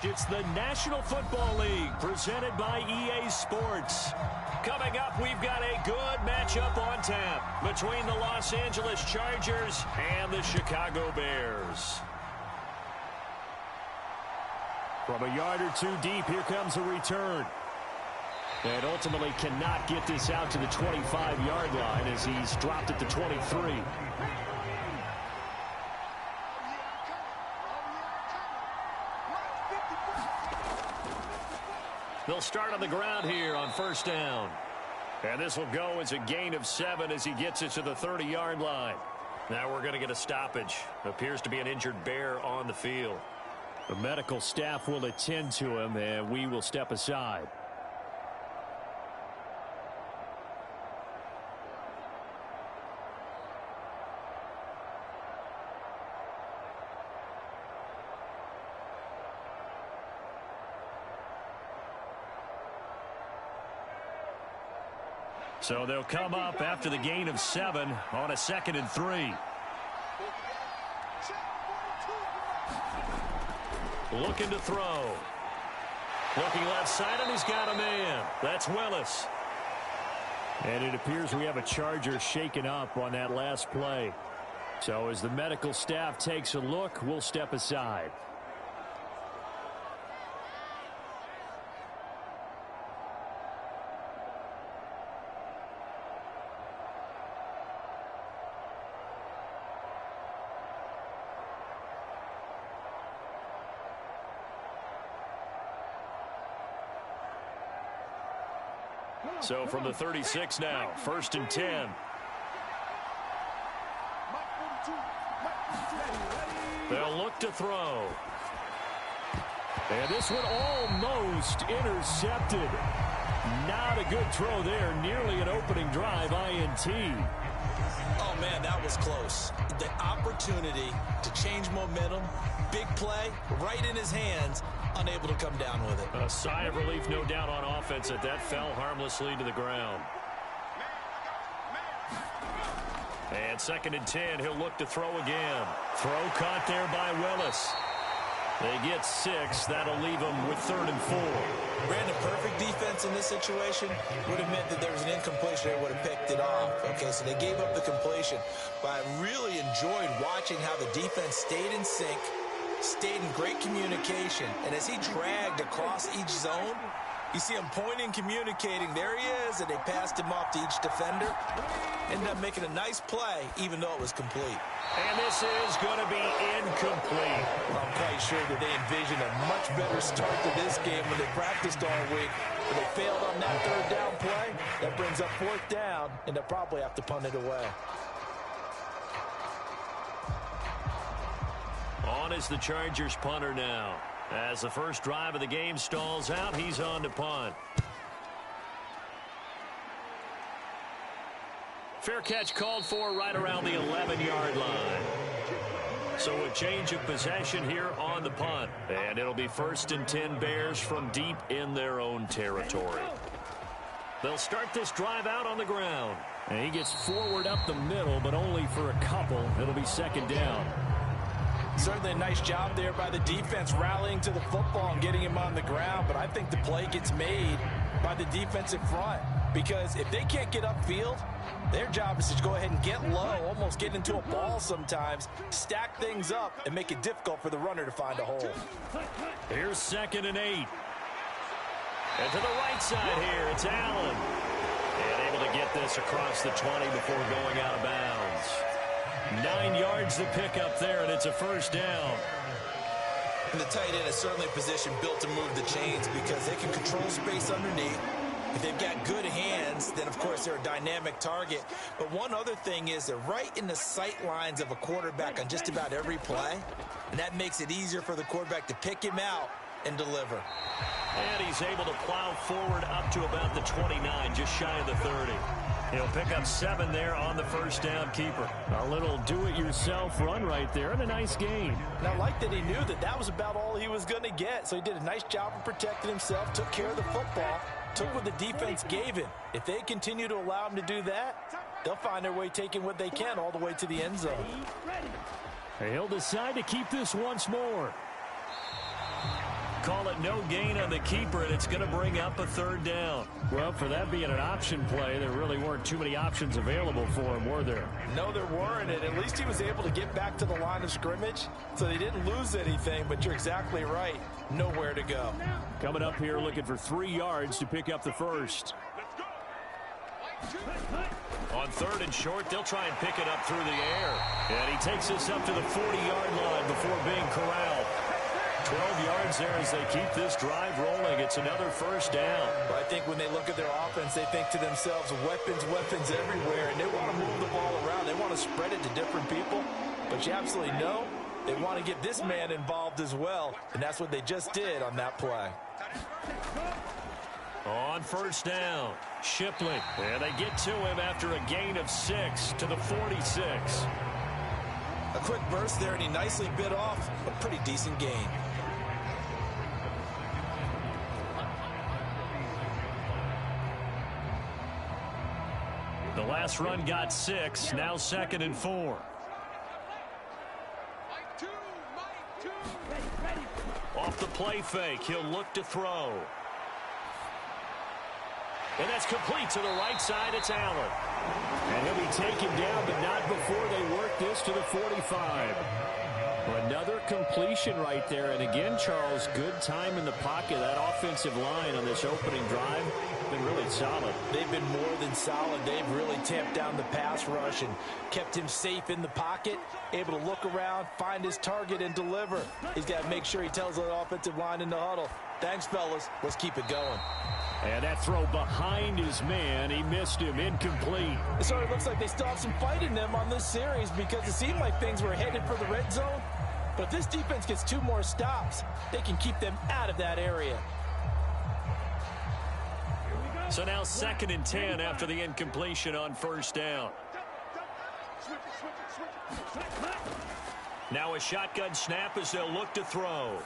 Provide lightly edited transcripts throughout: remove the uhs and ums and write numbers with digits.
It's the National Football League presented by EA Sports. Coming up, we've got a good matchup on tap between the Los Angeles Chargers and the Chicago Bears. From a yard or two deep, here comes a return. And ultimately cannot get this out to the 25-yard line as he's dropped at the 23. They'll start on the ground here on first down. And this will go as a gain of 7 as he gets it to the 30-yard line. Now we're going to get a stoppage. Appears to be an injured Bear on the field. The medical staff will attend to him, and we will step aside. So they'll come up after the gain of 7 on a 2nd and 3. Looking to throw. Looking left side, and he's got a man. That's Willis. And it appears we have a Charger shaken up on that last play. So as the medical staff takes a look, we'll step aside. So from the 36 now, 1st and 10. They'll look to throw. And this one almost intercepted. Not a good throw there. Nearly an opening drive INT. Oh, man, that was close. The opportunity to change momentum, big play, right in his hands, unable to come down with it. A sigh of relief, no doubt, on offense that fell harmlessly to the ground. And 2nd and 10, he'll look to throw again. Throw caught there by Willis. They get 6. That'll leave them with 3rd and 4. Brandon, perfect defense in this situation would have meant that there was an incompletion. They would have picked it off. Okay, so they gave up the completion. But I really enjoyed watching how the defense stayed in sync, stayed in great communication. And as he dragged across each zone, you see him pointing, communicating. There he is, and they passed him off to each defender. Ended up making a nice play, even though it was complete. And this is going to be incomplete. I'm quite sure that they envisioned a much better start to this game when they practiced all week. But they failed on that 3rd down play. That brings up 4th down, and they'll probably have to punt it away. On is the Chargers punter now. As the first drive of the game stalls out, he's on to punt. Fair catch called for right around the 11-yard line. So a change of possession here on the punt. And it'll be 1st and 10 Bears from deep in their own territory. They'll start this drive out on the ground. And he gets forward up the middle, but only for a couple. It'll be 2nd down. Certainly a nice job there by the defense rallying to the football and getting him on the ground. But I think the play gets made by the defensive front. Because if they can't get upfield, their job is to go ahead and get low, almost get into a ball sometimes, stack things up, and make it difficult for the runner to find a hole. Here's 2nd and 8. And to the right side here, it's Allen. And able to get this across the 20 before going out of bounds. 9 yards to pick up there, and it's a 1st down. And the tight end is certainly a position built to move the chains because they can control space underneath. If they've got good hands, then, of course, they're a dynamic target. But one other thing is they're right in the sight lines of a quarterback on just about every play, and that makes it easier for the quarterback to pick him out and deliver. And he's able to plow forward up to about the 29, just shy of the 30. He'll pick up 7 there on the 1st down keeper. A little do-it-yourself run right there and a nice gain. And I like that he knew that that was about all he was going to get. So he did a nice job of protecting himself, took care of the football, took what the defense gave him. If they continue to allow him to do that, they'll find their way taking what they can all the way to the end zone. He'll decide to keep this once more. Call it no gain on the keeper, and it's going to bring up a third down. Well, for that being an option play, there really weren't too many options available for him, were there? No, there weren't, and at least he was able to get back to the line of scrimmage, so they didn't lose anything, but you're exactly right. Nowhere to go. Coming up here looking for 3 yards to pick up the first. On 3rd and short, they'll try and pick it up through the air. And he takes this up to the 40-yard line before being corralled. 12 yards there as they keep this drive rolling. It's another first down. Well, I think when they look at their offense, they think to themselves, weapons, weapons everywhere, and they want to move the ball around. They want to spread it to different people. But you absolutely know they want to get this man involved as well, and that's what they just did on that play. On first down, Shipley. And they get to him after a gain of 6 to the 46. A quick burst there, and he nicely bit off a pretty decent gain. The last run got 6, now 2nd and 4. Off the play fake, he'll look to throw. And that's complete to the right side. It's Allen. And he'll be taken down, but not before they work this to the 45. Another completion right there. And again, Charles, good time in the pocket. That offensive line on this opening drive been really solid. They've been more than solid. They've really tamped down the pass rush and kept him safe in the pocket, able to look around, find his target, and deliver. He's got to make sure he tells the offensive line in the huddle, thanks, fellas. Let's keep it going. And that throw behind his man, he missed him, incomplete. It sort of looks like they still have some fight in them on this series because it seemed like things were headed for the red zone. But if this defense gets 2 more stops, they can keep them out of that area. So now 2nd and 10 after the incompletion on first down. Now a shotgun snap as they'll look to throw.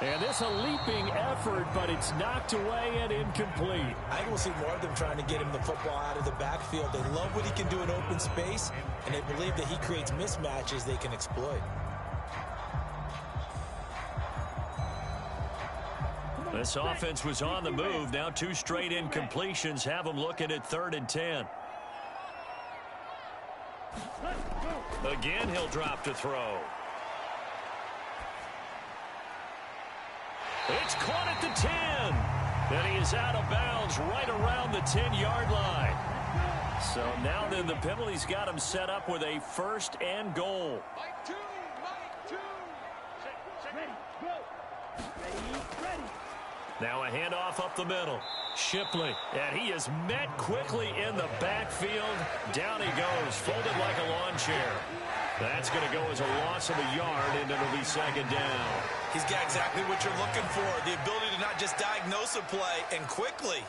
And this a leaping effort, but it's knocked away and incomplete. I think we'll see more of them trying to get him the football out of the backfield. They love what he can do in open space, and they believe that he creates mismatches they can exploit. This offense was on the move. Now 2 straight incompletions have them looking at 3rd and 10. Again, he'll drop to throw. It's caught at the 10. And he is out of bounds right around the 10-yard line. So now then the penalty's got him set up with a 1st and goal. Now a handoff up the middle. Shipley, and he is met quickly in the backfield. Down he goes, folded like a lawn chair. That's going to go as a loss of a yard, and it'll be 2nd down. He's got exactly what you're looking for, the ability to not just diagnose a play and quickly,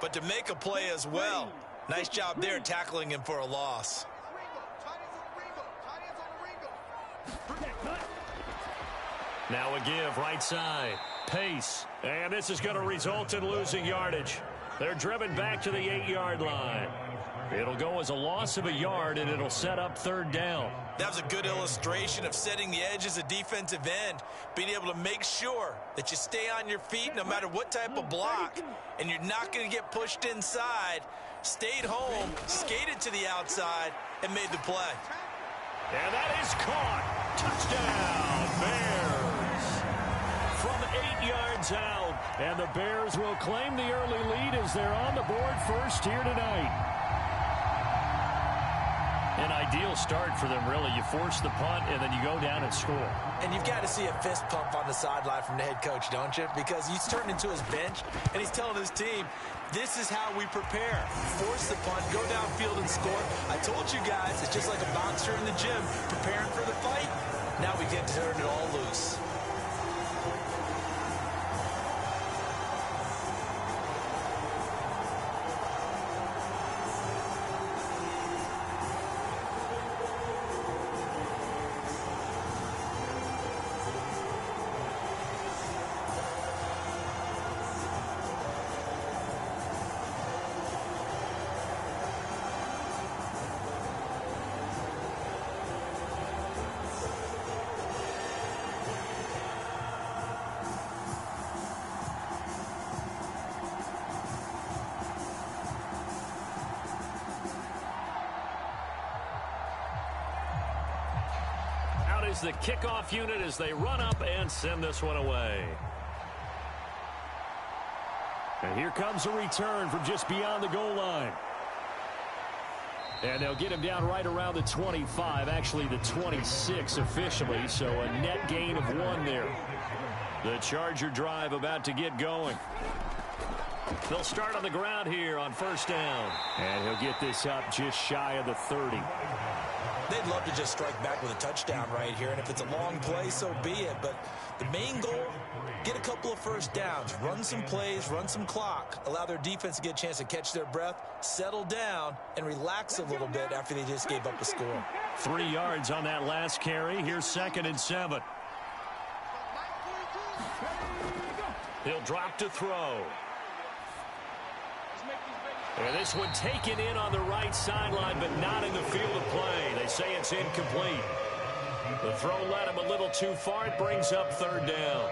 but to make a play as well. Nice job there tackling him for a loss. Now a give right side. Pace. And this is going to result in losing yardage. They're driven back to the 8-yard line. It'll go as a loss of a yard, and it'll set up 3rd down. That was a good illustration of setting the edge as a defensive end, being able to make sure that you stay on your feet no matter what type of block, and you're not going to get pushed inside. Stayed home, skated to the outside, and made the play. And that is caught. Touchdown, Bears. From 8 yards out. And the Bears will claim the early lead as they're on the board first here tonight. An ideal start for them, really. You force the punt, and then you go down and score. And you've got to see a fist pump on the sideline from the head coach, don't you? Because he's turning to his bench, and he's telling his team, this is how we prepare. Force the punt, go downfield and score. I told you guys, it's just like a boxer in the gym preparing for the fight. Now we get to turn it all loose. is the kickoff unit as they run up and send this one away. And here comes a return from just beyond the goal line. And they'll get him down right around the 25, actually the 26 officially, so a net gain of 1 there. The Charger drive about to get going. They'll start on the ground here on first down. And he'll get this up just shy of the 30. They'd love to just strike back with a touchdown right here, and if it's a long play, so be it. But the main goal, get a couple of first downs, run some plays, run some clock, allow their defense to get a chance to catch their breath, settle down, and relax a little bit after they just gave up a score. 3 yards on that last carry. Here's 2nd and 7. He'll drop to throw. And this one taken in on the right sideline, but not in the field of play. They say it's incomplete. The throw led him a little too far. It brings up 3rd down.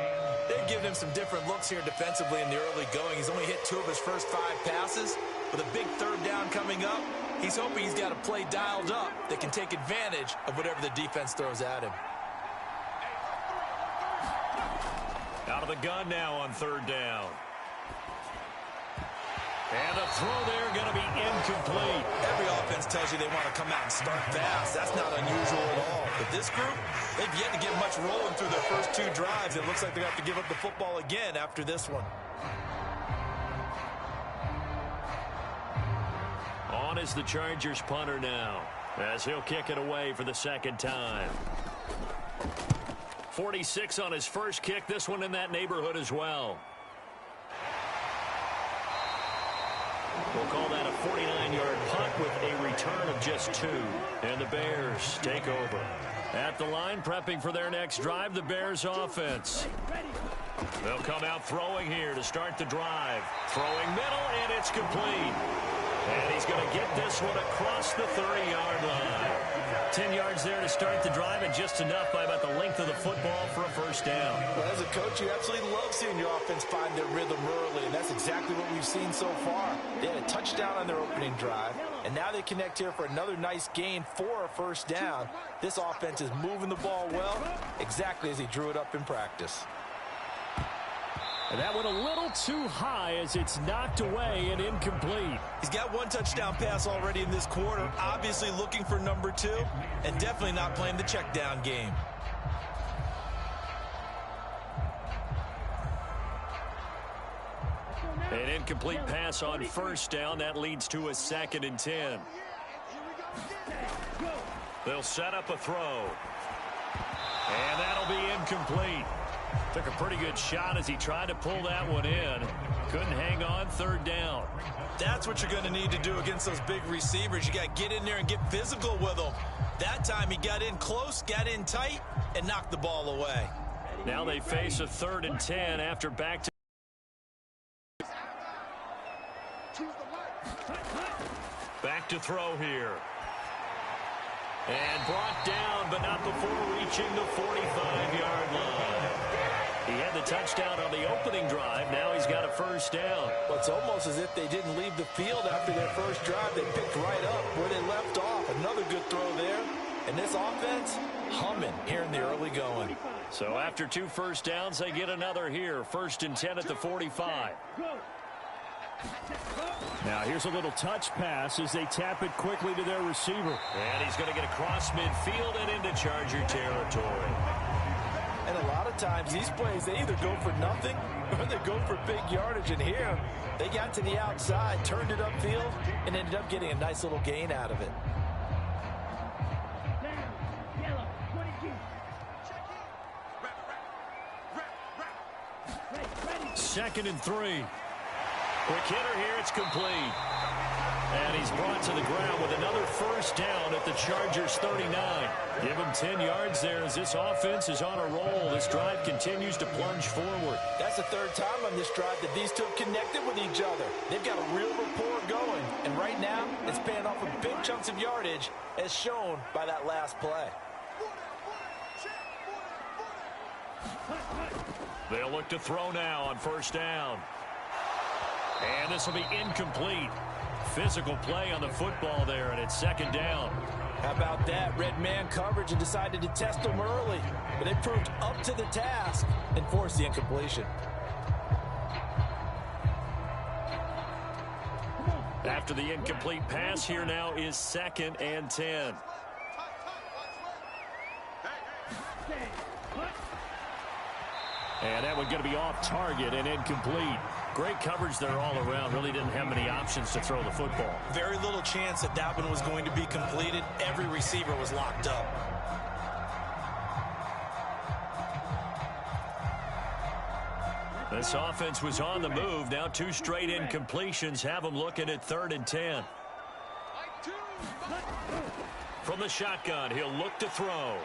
They've given him some different looks here defensively in the early going. He's only hit 2 of his first 5 passes. With a big 3rd down coming up, he's hoping he's got a play dialed up that can take advantage of whatever the defense throws at him. Out of the gun now on 3rd down. And the throw there going to be incomplete. Every offense tells you they want to come out and start fast. That's not unusual at all. But this group, they've yet to get much rolling through their first 2 drives. It looks like they're going to have to give up the football again after this one. On is the Chargers punter now, as he'll kick it away for the 2nd time. 46 on his first kick. This one in that neighborhood as well. We'll call that a 49-yard punt with a return of just 2. And the Bears take over. At the line, prepping for their next drive, the Bears offense. They'll come out throwing here to start the drive. Throwing middle, and it's complete. And he's going to get this one across the 30-yard line. 10 yards there to start the drive, and just enough by about the length of the football for a first down. Well, as a coach, you absolutely love seeing your offense find their rhythm early, and that's exactly what we've seen so far. They had a touchdown on their opening drive, and now they connect here for another nice gain for a first down. This offense is moving the ball well, exactly as he drew it up in practice. And that went a little too high as it's knocked away and incomplete. He's got 1 touchdown pass already in this quarter, obviously looking for number 2, and definitely not playing the check down game. An incomplete pass on first down. That leads to a 2nd and 10. They'll set up a throw. And that'll be incomplete. Took a pretty good shot as he tried to pull that one in. Couldn't hang on. 3rd down. That's what you're going to need to do against those big receivers. You got to get in there and get physical with them. That time he got in close, got in tight, and knocked the ball away. Now they face a 3rd and 10 after back to throw here. And brought down, but not before reaching the 45-yard line. He had the touchdown on the opening drive. Now he's got a first down. Well, it's almost as if they didn't leave the field after their first drive. They picked right up where they left off. Another good throw there. And this offense, humming here in the early going. So after 2 first downs, they get another here. 1st and 10 at the 45. Now here's a little touch pass as they tap it quickly to their receiver. And he's going to get across midfield and into Charger territory. And a lot of times these plays, they either go for nothing or they go for big yardage. And here, they got to the outside, turned it upfield, and ended up getting a nice little gain out of it. Second and 3. Quick hitter here, it's complete. And he's brought to the ground with another first down at the Chargers 39. Give him 10 yards there as this offense is on a roll. This drive continues to plunge forward. That's the 3rd time on this drive that these two have connected with each other. They've got a real rapport going. And right now, it's paying off with big chunks of yardage as shown by that last play. They'll look to throw now on first down. And this will be incomplete. physical play on the football there, and it's second down. How about that? Red man coverage and decided to test them early. But they proved up to the task and forced the incompletion. After the incomplete pass, here now is 2nd and 10. And that one going to be off target and incomplete. Great coverage there all around. Really didn't have many options to throw the football. Very little chance that that one was going to be completed. Every receiver was locked up. This offense was on the move. Now 2 straight incompletions have them looking at 3rd and 10. From the shotgun, he'll look to throw.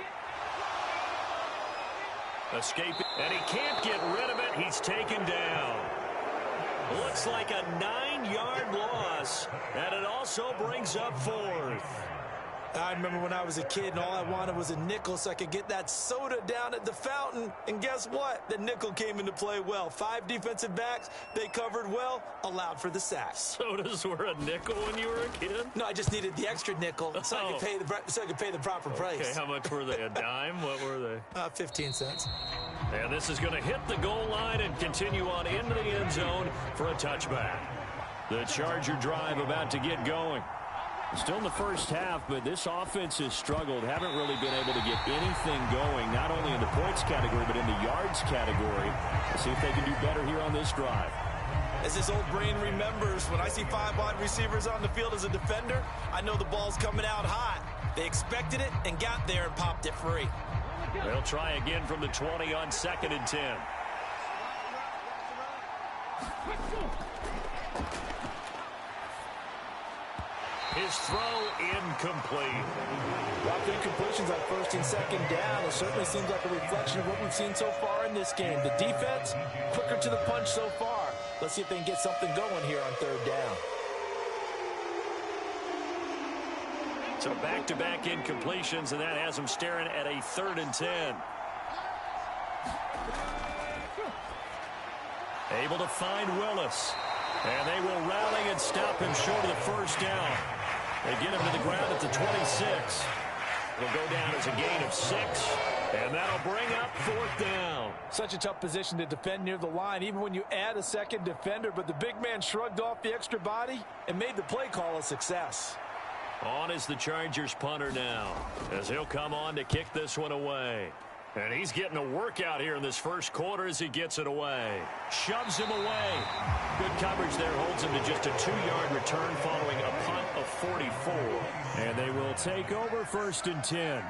Escaping, and he can't get rid of it. He's taken down. Looks like a 9-yard loss, and it also brings up 4th. I remember when I was a kid and all I wanted was a nickel so I could get that soda down at the fountain. And guess what? The nickel came into play well. 5 defensive backs, they covered well, allowed for the sack. Sodas were a nickel when you were a kid? No, I just needed the extra nickel so I could pay the proper price. Okay, how much were they? A dime? What were they? 15 cents. And this is going to hit the goal line and continue on into the end zone for a touchback. The Charger drive about to get going. Still in the first half, but this offense has struggled. Haven't really been able to get anything going, not only in the points category, but in the yards category. Let's see if they can do better here on this drive. As his old brain remembers, when I see 5 wide receivers on the field as a defender, I know the ball's coming out hot. They expected it and got there and popped it free. They'll try again from the 20 on 2nd and 10. His throw incomplete. Lots of incompletions on 1st and 2nd down. It certainly seems like a reflection of what we've seen so far in this game. The defense, quicker to the punch so far. Let's see if they can get something going here on 3rd down. So back-to-back incompletions, and that has them staring at a 3rd and 10. Able to find Willis. And they will rally and stop him short of the 1st down. They get him to the ground at the 26. It'll go down as a gain of 6, and that'll bring up 4th down. Such a tough position to defend near the line, even when you add a 2nd defender, but the big man shrugged off the extra body and made the play call a success. On is the Chargers punter now, as he'll come on to kick this one away. And he's getting a workout here in this first quarter as he gets it away. Shoves him away. Good coverage there, holds him to just a 2-yard return following a punt of 44. And they will take over 1st and 10.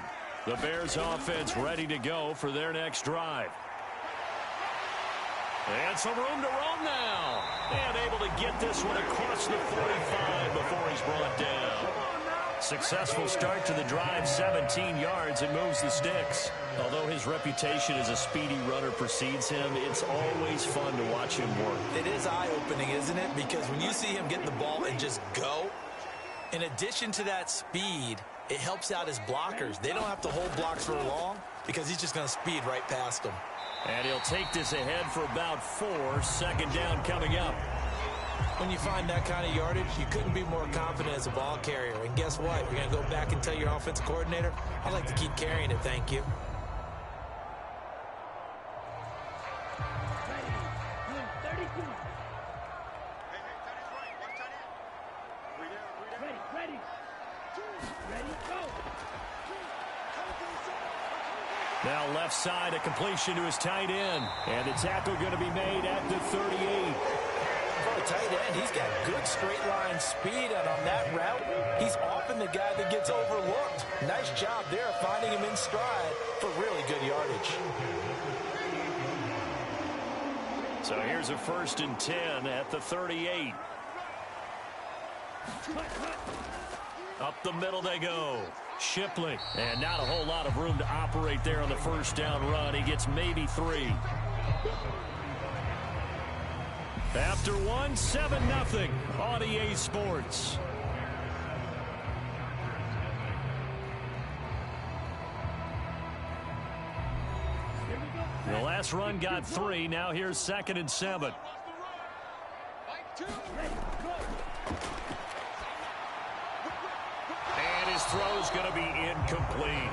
The Bears offense ready to go for their next drive. And some room to roam now. And able to get this one across the 45 before he's brought down. Successful start to the drive, 17 yards, and moves the sticks. Although his reputation as a speedy runner precedes him, it's always fun to watch him work. It is eye-opening, isn't it? Because when you see him get the ball and just go, in addition to that speed, it helps out his blockers. They don't have to hold blocks for long because he's just going to speed right past them. And he'll take this ahead for about 4. 2nd down coming up. When you find that kind of yardage, you couldn't be more confident as a ball carrier. And guess what? You're going to go back and tell your offensive coordinator, I'd like to keep carrying it, thank you. Now left side, a completion to his tight end. And the tackle going to be made at the 38. For a tight end, he's got good straight line speed, and on that route, he's often the guy that gets overlooked. Nice job there finding him in stride for really good yardage. So here's a 1st and 10 at the 38. Up the middle they go. Shipley, and not a whole lot of room to operate there on the 1st down run. He gets maybe 3. After 1, 7-0 on EA Sports. The last run got 3. Now here's 2nd and 7. throw's going to be incomplete.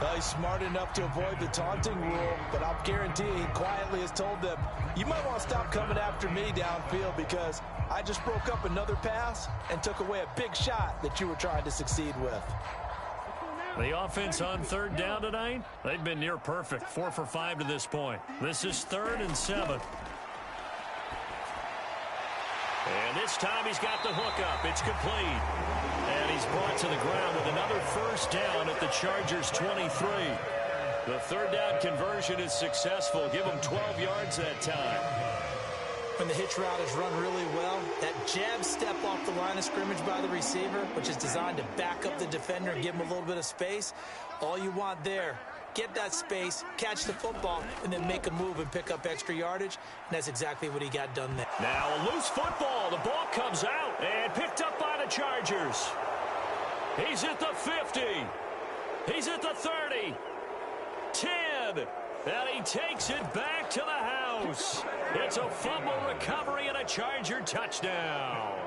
Well, he's smart enough to avoid the taunting rule, but I'll guarantee he quietly has told them, you might want to stop coming after me downfield because I just broke up another pass and took away a big shot that you were trying to succeed with. The offense on third down tonight, they've been near perfect. 4 for 5 to this point. This is 3rd and 7. And this time he's got the hookup. It's complete. And he's brought to the ground with another first down at the Chargers' 23. The third down conversion is successful. Give him 12 yards that time. When the hitch route is run really well, that jab step off the line of scrimmage by the receiver, which is designed to back up the defender and give him a little bit of space, all you want there, get that space, catch the football, and then make a move and pick up extra yardage, and that's exactly what he got done there. Now a loose football. The ball comes out and picked up by the Chargers. He's at the 50. He's at the 30. 10. And he takes it back to the house. It's a fumble recovery and a Charger touchdown.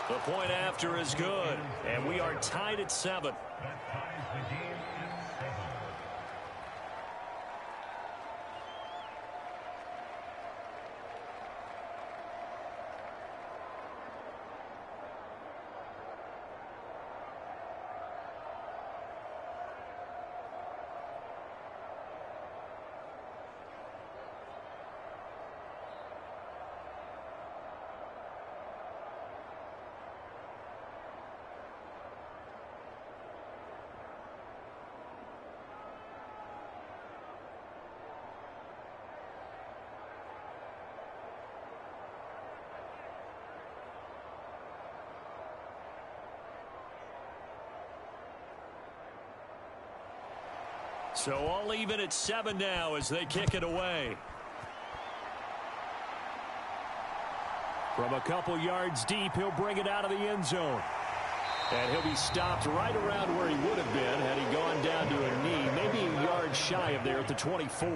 The point after is good, and we are tied at 7. So all even at 7 now as they kick it away. From a couple yards deep, he'll bring it out of the end zone. And he'll be stopped right around where he would have been had he gone down to a knee, maybe a yard shy of there at the 24.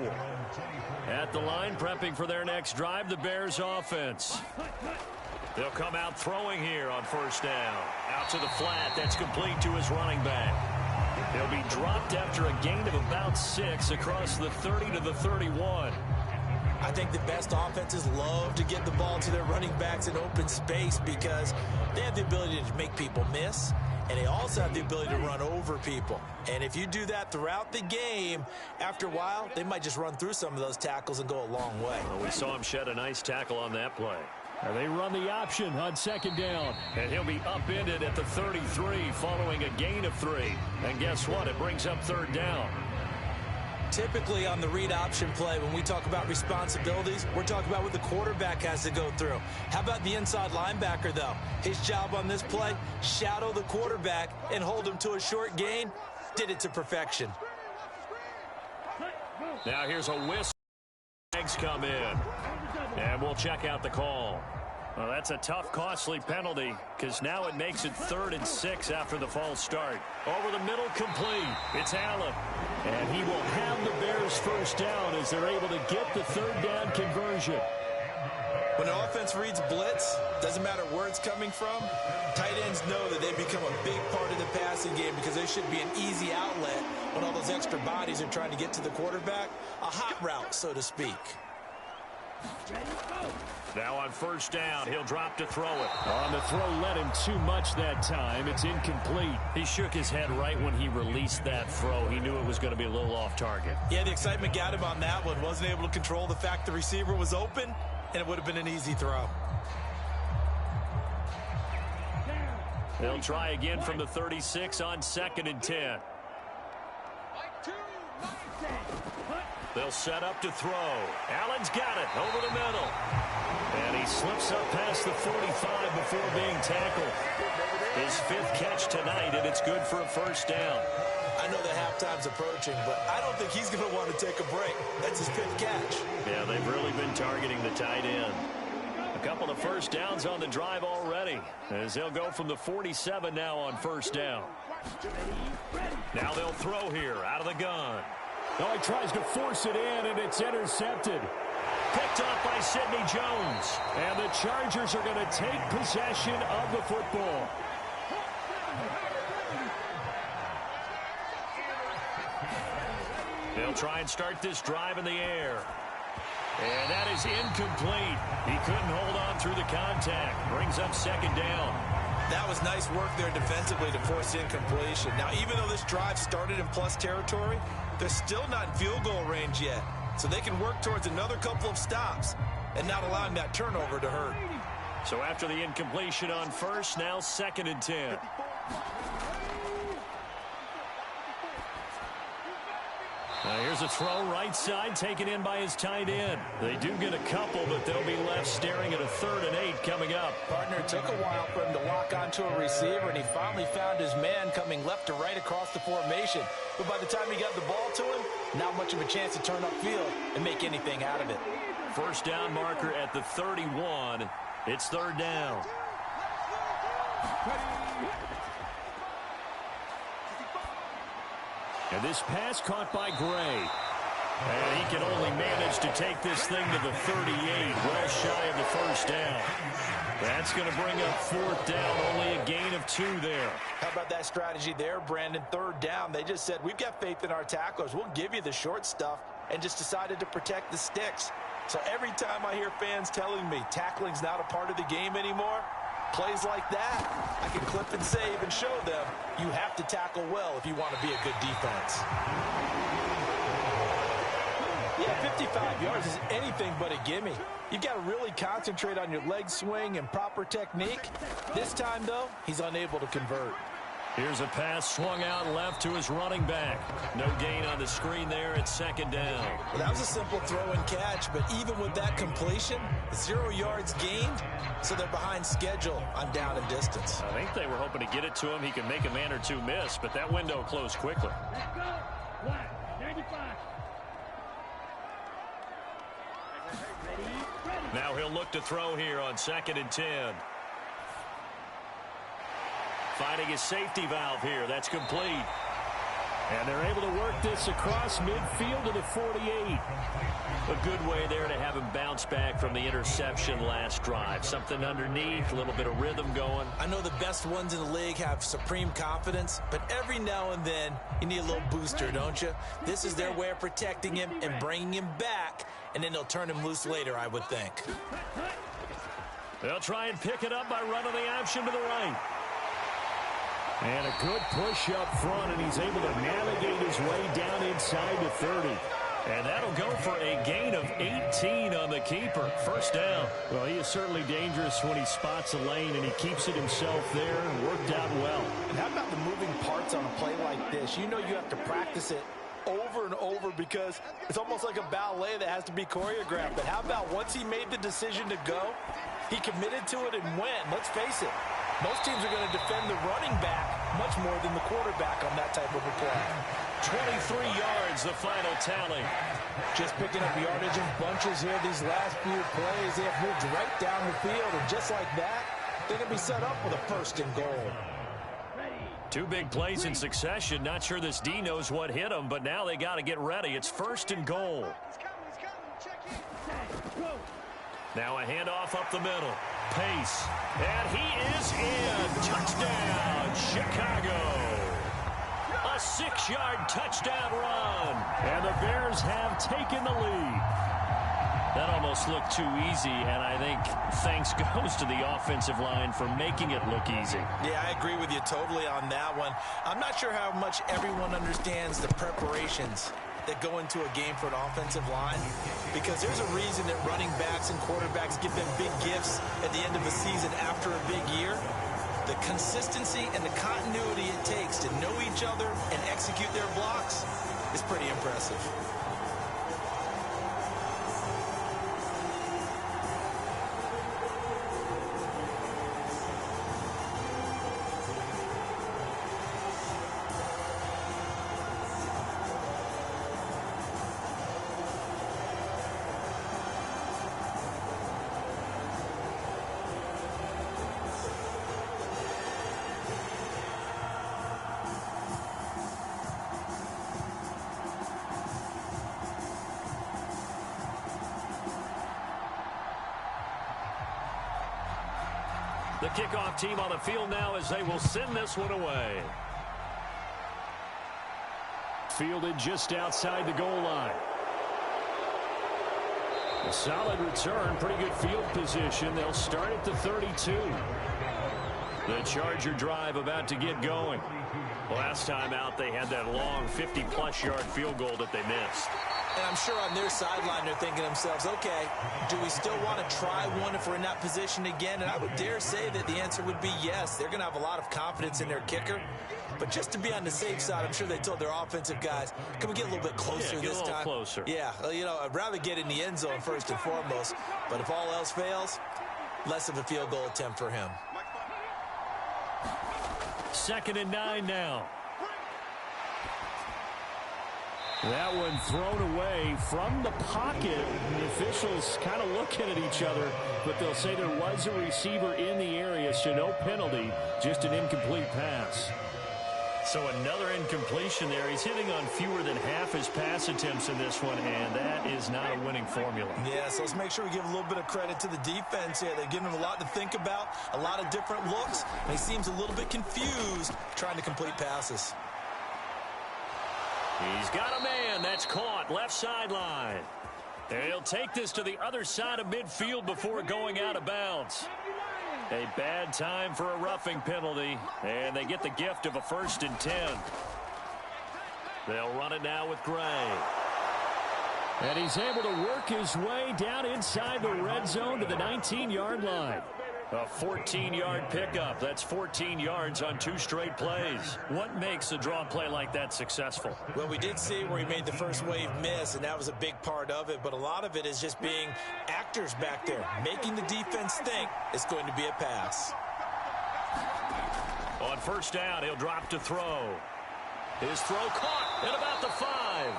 At the line, prepping for their next drive, the Bears offense. They'll come out throwing here on first down. Out to the flat. That's complete to his running back. He'll be dropped after a gain of about 6 across the 30 to the 31. I think the best offenses love to get the ball to their running backs in open space because they have the ability to make people miss, and they also have the ability to run over people. And if you do that throughout the game, after a while, they might just run through some of those tackles and go a long way. Well, we saw him shed a nice tackle on that play. And they run the option on second down. And he'll be upended at the 33 following a gain of 3. And guess what? It brings up third down. Typically on the read option play, when we talk about responsibilities, we're talking about what the quarterback has to go through. How about the inside linebacker, though? His job on this play, shadow the quarterback and hold him to a short gain. Did it to perfection. Now here's a whistle. Legs come in. And we'll check out the call. Well, that's a tough, costly penalty because now it makes it 3rd and 6 after the false start. Over the middle, complete. It's Allen. And he will have the Bears first down as they're able to get the third down conversion. When the offense reads blitz, doesn't matter where it's coming from, tight ends know that they become a big part of the passing game because they should be an easy outlet when all those extra bodies are trying to get to the quarterback. A hot route, so to speak. Now on first down, he'll drop to throw it. On the throw, led him too much that time. It's incomplete. He shook his head right when he released that throw. He knew it was going to be a little off target. Yeah, the excitement got him on that one. Wasn't able to control the fact the receiver was open, and it would have been an easy throw. They'll try again from the 36 on 2nd and 10. They'll set up to throw. Allen's got it over the middle. And he slips up past the 45 before being tackled. His 5th catch tonight, and it's good for a first down. I know that halftime's approaching, but I don't think he's going to want to take a break. That's his 5th catch. Yeah, they've really been targeting the tight end. A couple of first downs on the drive already, as they'll go from the 47 now on first down. Now they'll throw here out of the gun. Oh, he tries to force it in, and it's intercepted. picked off by Sidney Jones. And the Chargers are going to take possession of the football. They'll try and start this drive in the air. And that is incomplete. He couldn't hold on through the contact. Brings up second down. That was nice work there defensively to force incompletion. Now, even though this drive started in plus territory, they're still not in field goal range yet. So they can work towards another couple of stops and not allowing that turnover to hurt. So after the incompletion on first, now 2nd and 10. Now here's a throw right side taken in by his tight end. They do get a couple, but they'll be left staring at a 3rd and 8 coming up. Partner, it took a while for him to lock onto a receiver, and he finally found his man coming left to right across the formation. But by the time he got the ball to him, not much of a chance to turn upfield and make anything out of it. First down marker at the 31. It's 3rd down. And this pass caught by Gray. And he can only manage to take this thing to the 38, well shy of the first down. That's going to bring up 4th down, only a gain of 2 there. How about that strategy there, Brandon? 3rd down, they just said, we've got faith in our tacklers. We'll give you the short stuff, and just decided to protect the sticks. So every time I hear fans telling me tackling's not a part of the game anymore, plays like that, I can clip and save and show them you have to tackle well if you want to be a good defense. Yeah, 55 yards is anything but a gimme. You've got to really concentrate on your leg swing and proper technique. This time, though, he's unable to convert. Here's a pass swung out left to his running back. No gain on the screen there at 2nd down. Well, that was a simple throw and catch, but even with that completion, 0 yards gained, so they're behind schedule on down and distance. I think they were hoping to get it to him. He could make a man or two miss, but that window closed quickly. Now he'll look to throw here on 2nd and 10. Finding his safety valve here. That's complete. And they're able to work this across midfield to the 48. A good way there to have him bounce back from the interception last drive. Something underneath, a little bit of rhythm going. I know the best ones in the league have supreme confidence, but every now and then you need a little booster, don't you? This is their way of protecting him and bringing him back, and then they'll turn him loose later, I would think. They'll try and pick it up by running the option to the right. And a good push up front, and he's able to navigate his way down inside the 30. And that'll go for a gain of 18 on the keeper. First down. Well, he is certainly dangerous when he spots a lane, and he keeps it himself there and worked out well. And how about the moving parts on a play like this? You know you have to practice it over and over because it's almost like a ballet that has to be choreographed. But how about once he made the decision to go, he committed to it and went. Let's face it. Most teams are going to defend the running back much more than the quarterback on that type of a play. 23 yards, the final tally. Just picking up yardage in bunches here these last few plays. They have moved right down the field, and just like that, they're going to be set up with a 1st and goal. 2 big plays in succession. Not sure this D knows what hit him, but now they got to get ready. It's 1st and goal. Now a handoff up the middle. Pace. And he is in. Touchdown, Chicago. A 6-yard touchdown run. And the Bears have taken the lead. That almost looked too easy, and I think thanks goes to the offensive line for making it look easy. Yeah, I agree with you totally on that one. I'm not sure how much everyone understands the preparations that go into a game for an offensive line, because there's a reason that running backs and quarterbacks give them big gifts at the end of the season after a big year. The consistency and the continuity it takes to know each other and execute their blocks is pretty impressive. The kickoff team on the field now as they will send this one away. Fielded just outside the goal line. A solid return, pretty good field position. They'll start at the 32. The Charger drive about to get going. Last time out, they had that long 50-plus yard field goal that they missed. And I'm sure on their sideline they're thinking to themselves, okay, do we still want to try one if we're in that position again? And I would dare say that the answer would be yes. They're going to have a lot of confidence in their kicker. But just to be on the safe side, I'm sure they told their offensive guys, can we get a little bit closer this time? Get a little closer. Yeah, you know, I'd rather get in the end zone first and foremost. But if all else fails, less of a field goal attempt for him. 2nd and 9 now. That one thrown away from the pocket. The officials kind of looking at each other, but they'll say there was a receiver in the area, so no penalty, just an incomplete pass. So another incompletion there. He's hitting on fewer than half his pass attempts in this one, and that is not a winning formula. Yeah, so let's make sure we give a little bit of credit to the defense here. They're giving him a lot to think about, a lot of different looks, and he seems a little bit confused trying to complete passes. He's got a man that's caught left sideline. And he'll take this to the other side of midfield before going out of bounds. A bad time for a roughing penalty, and they get the gift of a 1st and 10. They'll run it now with Gray. And he's able to work his way down inside the red zone to the 19-yard line. A 14-yard pickup. That's 14 yards on 2 straight plays. What makes a draw play like that successful? Well, we did see where he made the first wave miss, and that was a big part of it. But a lot of it is just being actors back there, making the defense think it's going to be a pass. On 1st down, he'll drop to throw. His throw caught at about the 5.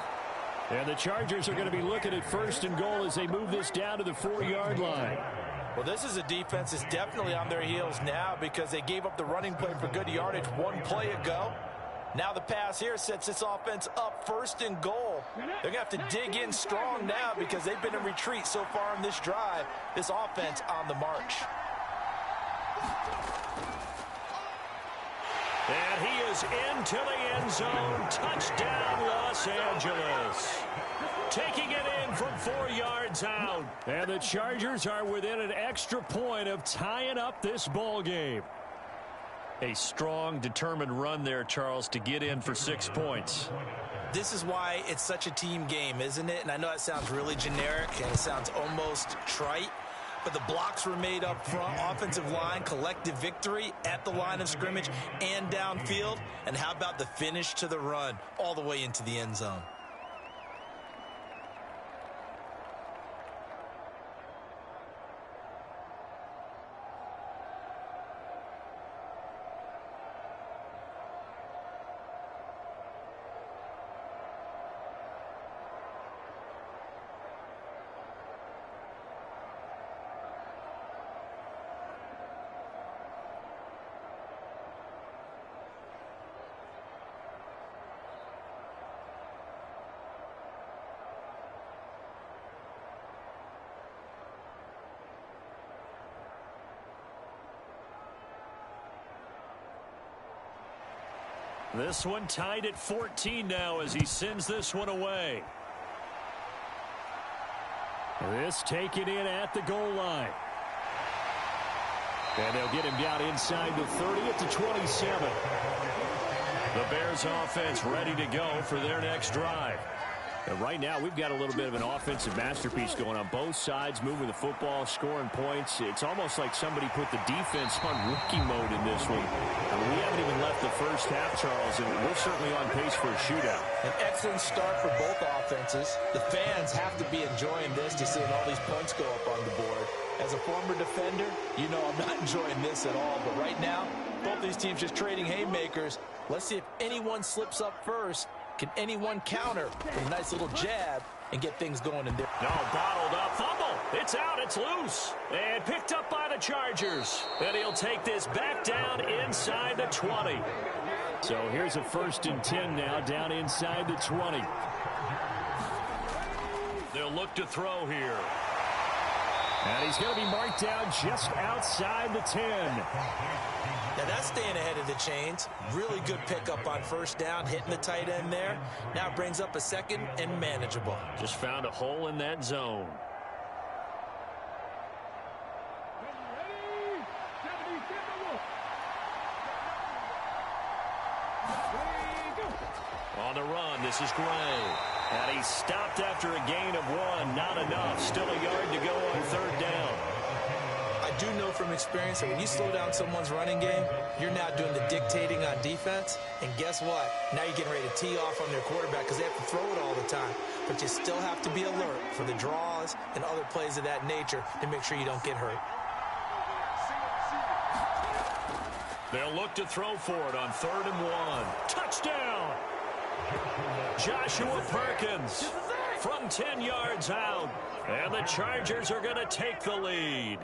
And the Chargers are going to be looking at 1st and goal as they move this down to the 4-yard line. Well, this is a defense that's definitely on their heels now because they gave up the running play for good yardage one play ago. Now the pass here sets this offense up 1st and goal. They're going to have to dig in strong now because they've been in retreat so far in this drive. This offense on the march. And he is into the end zone. Touchdown, Los Angeles. Taking it in from 4 yards out. And the Chargers are within an extra point of tying up this ball game. A strong, determined run there, Charles, to get in for 6 points. This is why it's such a team game, isn't it? And I know it sounds really generic and it sounds almost trite, but the blocks were made up front, offensive line, collective victory at the line of scrimmage and downfield. And how about the finish to the run all the way into the end zone? This one tied at 14 now as he sends this one away. This taken in at the goal line. And they'll get him down inside the 30 at the 27. The Bears offense ready to go for their next drive. And right now, we've got a little bit of an offensive masterpiece going on both sides, moving the football, scoring points. It's almost like somebody put the defense on rookie mode in this one. I mean, we haven't even left the first half, Charles, and we're certainly on pace for a shootout. An excellent start for both offenses. The fans have to be enjoying this to seeing all these points go up on the board. As a former defender, you know I'm not enjoying this at all. But right now, both these teams just trading haymakers. Let's see if anyone slips up first. Can anyone counter with a nice little jab and get things going in there? No, bottled up. Fumble. It's out. It's loose. And picked up by the Chargers. And he'll take this back down inside the 20. So here's a 1st and 10 now down inside the 20. They'll look to throw here. And he's going to be marked down just outside the 10. Now that's staying ahead of the chains. Really good pickup on first down, hitting the tight end there. Now it brings up a second and manageable. Just found a hole in that zone. On the run, this is Gray. And he's stopped after a gain of 1. Not enough. Still a yard to go on third down. I do know from experience that when you slow down someone's running game, you're now doing the dictating on defense. And guess what? Now you're getting ready to tee off on their quarterback because they have to throw it all the time. But you still have to be alert for the draws and other plays of that nature to make sure you don't get hurt. They'll look to throw for it on 3rd and 1. Touchdown! Joshua Perkins from 10 yards out. And the Chargers are going to take the lead.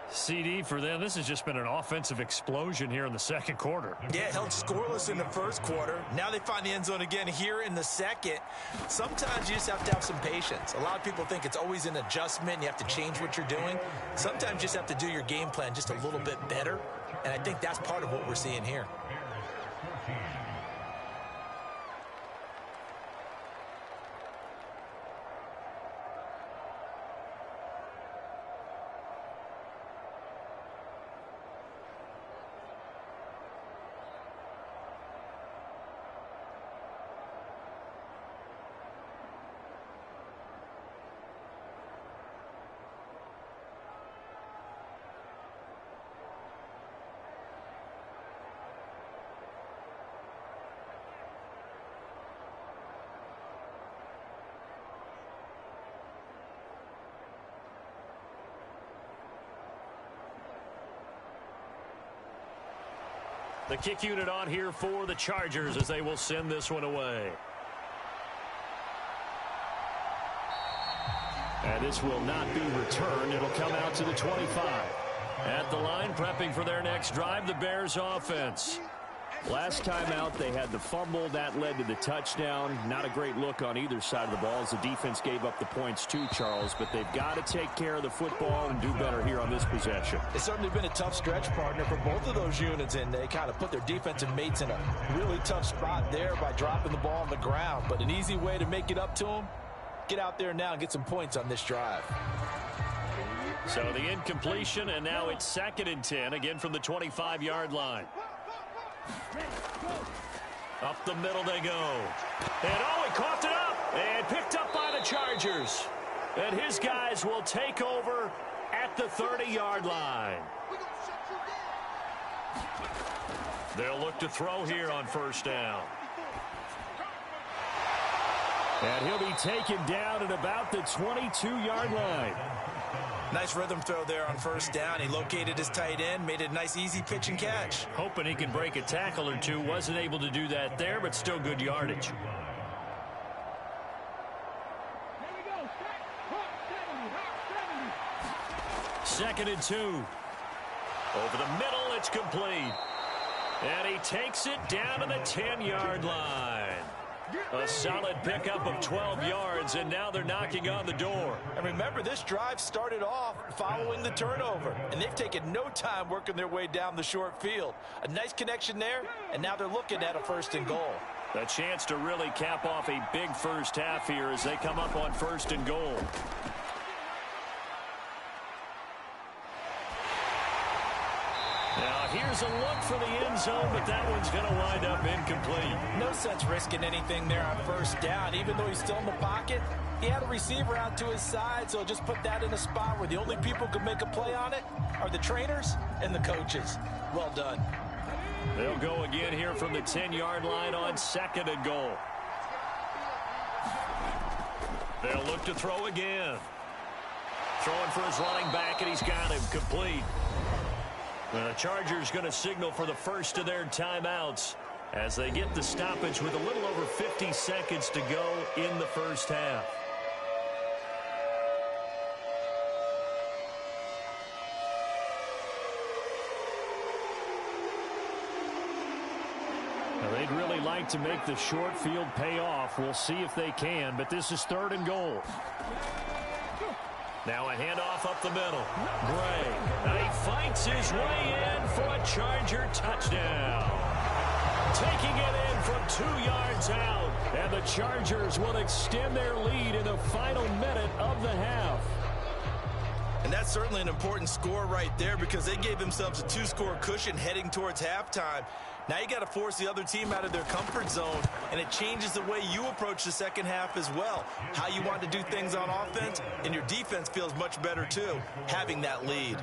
CD for them. This has just been an offensive explosion here in the second quarter. Yeah, held scoreless in the first quarter. Now they find the end zone again here in the second. Sometimes you just have to have some patience. A lot of people think it's always an adjustment. And you have to change what you're doing. Sometimes you just have to do your game plan just a little bit better. And I think that's part of what we're seeing here. The kick unit on here for the Chargers as they will send this one away. And this will not be returned. It'll come out to the 25. At the line, prepping for their next drive, the Bears offense. Last time out, they had the fumble. That led to the touchdown. Not a great look on either side of the ball as the defense gave up the points too, Charles. But they've got to take care of the football and do better here on this possession. It's certainly been a tough stretch, partner, for both of those units, and they kind of put their defensive mates in a really tough spot there by dropping the ball on the ground. But an easy way to make it up to them, get out there now and get some points on this drive. So the incompletion, and now it's 2nd and 10, again from the 25-yard line. Up the middle they go. And he coughed it up and picked up by the Chargers. And his guys will take over at the 30-yard line. They'll look to throw here on first down. And he'll be taken down at about the 22-yard line. Nice rhythm throw there on first down. He located his tight end, made it a nice easy pitch and catch. Hoping he can break a tackle or two. Wasn't able to do that there, but still good yardage. Second and 2. Over the middle, it's complete. And he takes it down to the 10-yard line. A solid pickup of 12 yards, and now they're knocking on the door. And remember, this drive started off following the turnover, and they've taken no time working their way down the short field. A nice connection there, and now they're looking at a 1st and goal. A chance to really cap off a big first half here as they come up on 1st and goal. Now here's a look for the end zone, but that one's going to wind up incomplete. No sense risking anything there on first down. Even though he's still in the pocket, he had a receiver out to his side, so just put that in a spot where the only people who can make a play on it are the trainers and the coaches. Well done. They'll go again here from the 10-yard line on 2nd and goal. They'll look to throw again. Throwing for his running back, and he's got him complete. The Chargers going to signal for the first of their timeouts as they get the stoppage with a little over 50 seconds to go in the first half. Now, they'd really like to make the short field pay off. We'll see if they can, but this is 3rd and goal. Now a handoff up the middle. Gray. Now he fights his way in for a Charger touchdown. Taking it in from 2 yards out. And the Chargers will extend their lead in the final minute of the half. And that's certainly an important score right there because they gave themselves a 2-score cushion heading towards halftime. Now you got to force the other team out of their comfort zone, and it changes the way you approach the second half as well. How you want to do things on offense, and your defense feels much better too, having that lead.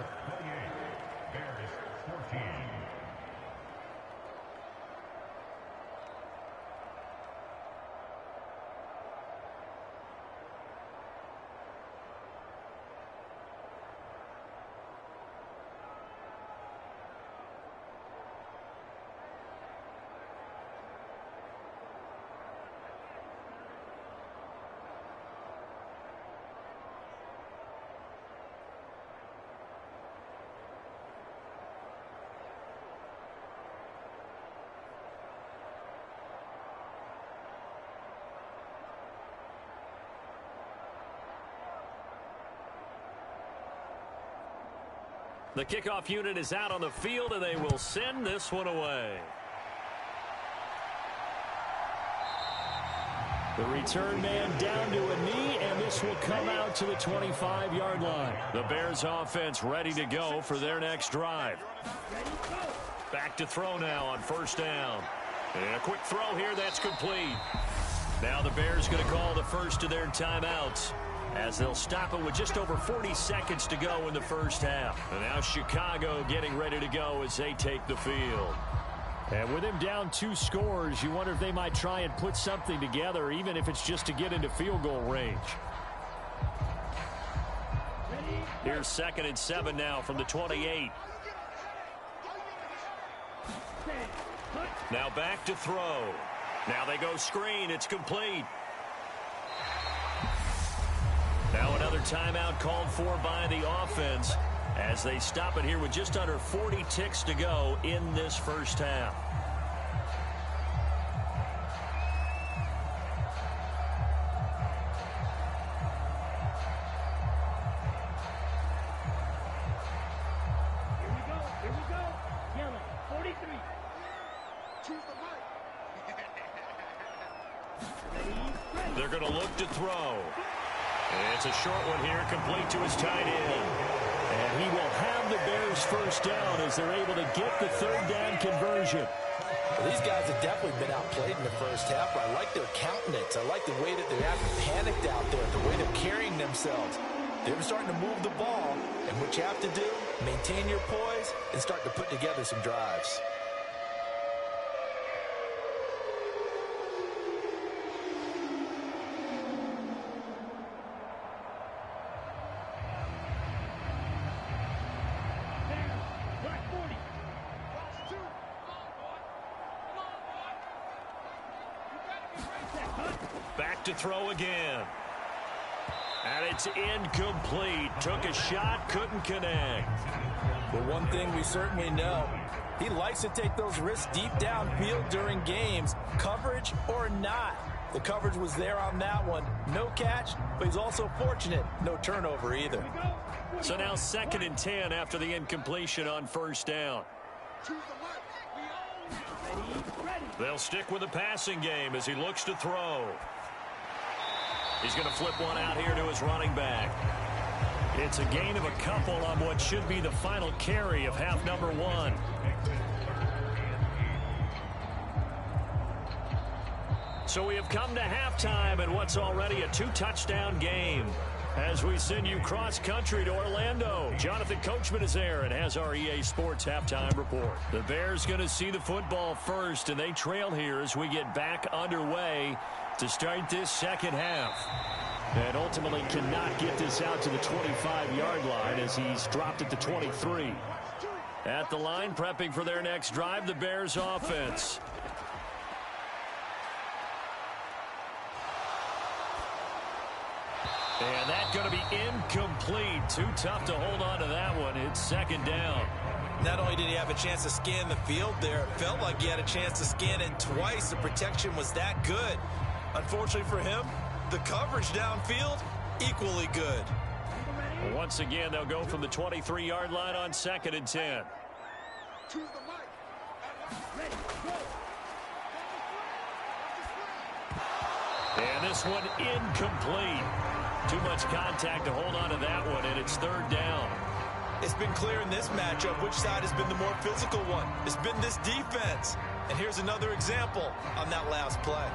The kickoff unit is out on the field, and they will send this one away. The return man down to a knee, and this will come out to the 25-yard line. The Bears offense ready to go for their next drive. Back to throw now on first down. And a quick throw here that's complete. Now the Bears going to call the first of their timeouts, as they'll stop it with just over 40 seconds to go in the first half. And now Chicago getting ready to go as they take the field. And with him down 2 scores, you wonder if they might try and put something together, even if it's just to get into field goal range. Here's 2nd and 7 now from the 28. Now back to throw. Now they go screen. It's complete. Now another timeout called for by the offense as they stop it here with just under 40 ticks to go in this first half. Here we go. Yellow, 43. Choose the right. They're going to look to throw. It's a short one here, complete to his tight end. And he will have the Bears first down as they're able to get the third down conversion. Well, these guys have definitely been outplayed in the first half, but I like their countenance. I like the way that they're acting panicked out there, the way they're carrying themselves. They're starting to move the ball, and what you have to do, maintain your poise and start to put together some drives. Back to throw again. And it's incomplete. Took a shot, couldn't connect. But one thing we certainly know, he likes to take those risks deep downfield during games, coverage or not. The coverage was there on that one. No catch, but he's also fortunate. No turnover either. So now 2nd and 10 after the incompletion on first down. They'll stick with the passing game as he looks to throw. He's going to flip one out here to his running back. It's a gain of a couple on what should be the final carry of half number 1. So we have come to halftime in what's already a 2-touchdown game. As we send you cross-country to Orlando, Jonathan Coachman is there and has our EA Sports Halftime Report. The Bears going to see the football first, and they trail here as we get back underway to start this second half. And ultimately cannot get this out to the 25-yard line as he's dropped it to 23. At the line, prepping for their next drive, the Bears offense. And that's going to be incomplete. Too tough to hold on to that one. It's 2nd down. Not only did he have a chance to scan the field there, it felt like he had a chance to scan it twice. The protection was that good. Unfortunately for him, the coverage downfield, equally good. Once again, they'll go from the 23-yard line on 2nd and 10. And this one incomplete. Too much contact to hold on to that one, and it's 3rd down. It's been clear in this matchup which side has been the more physical one. It's been this defense. And here's another example on that last play.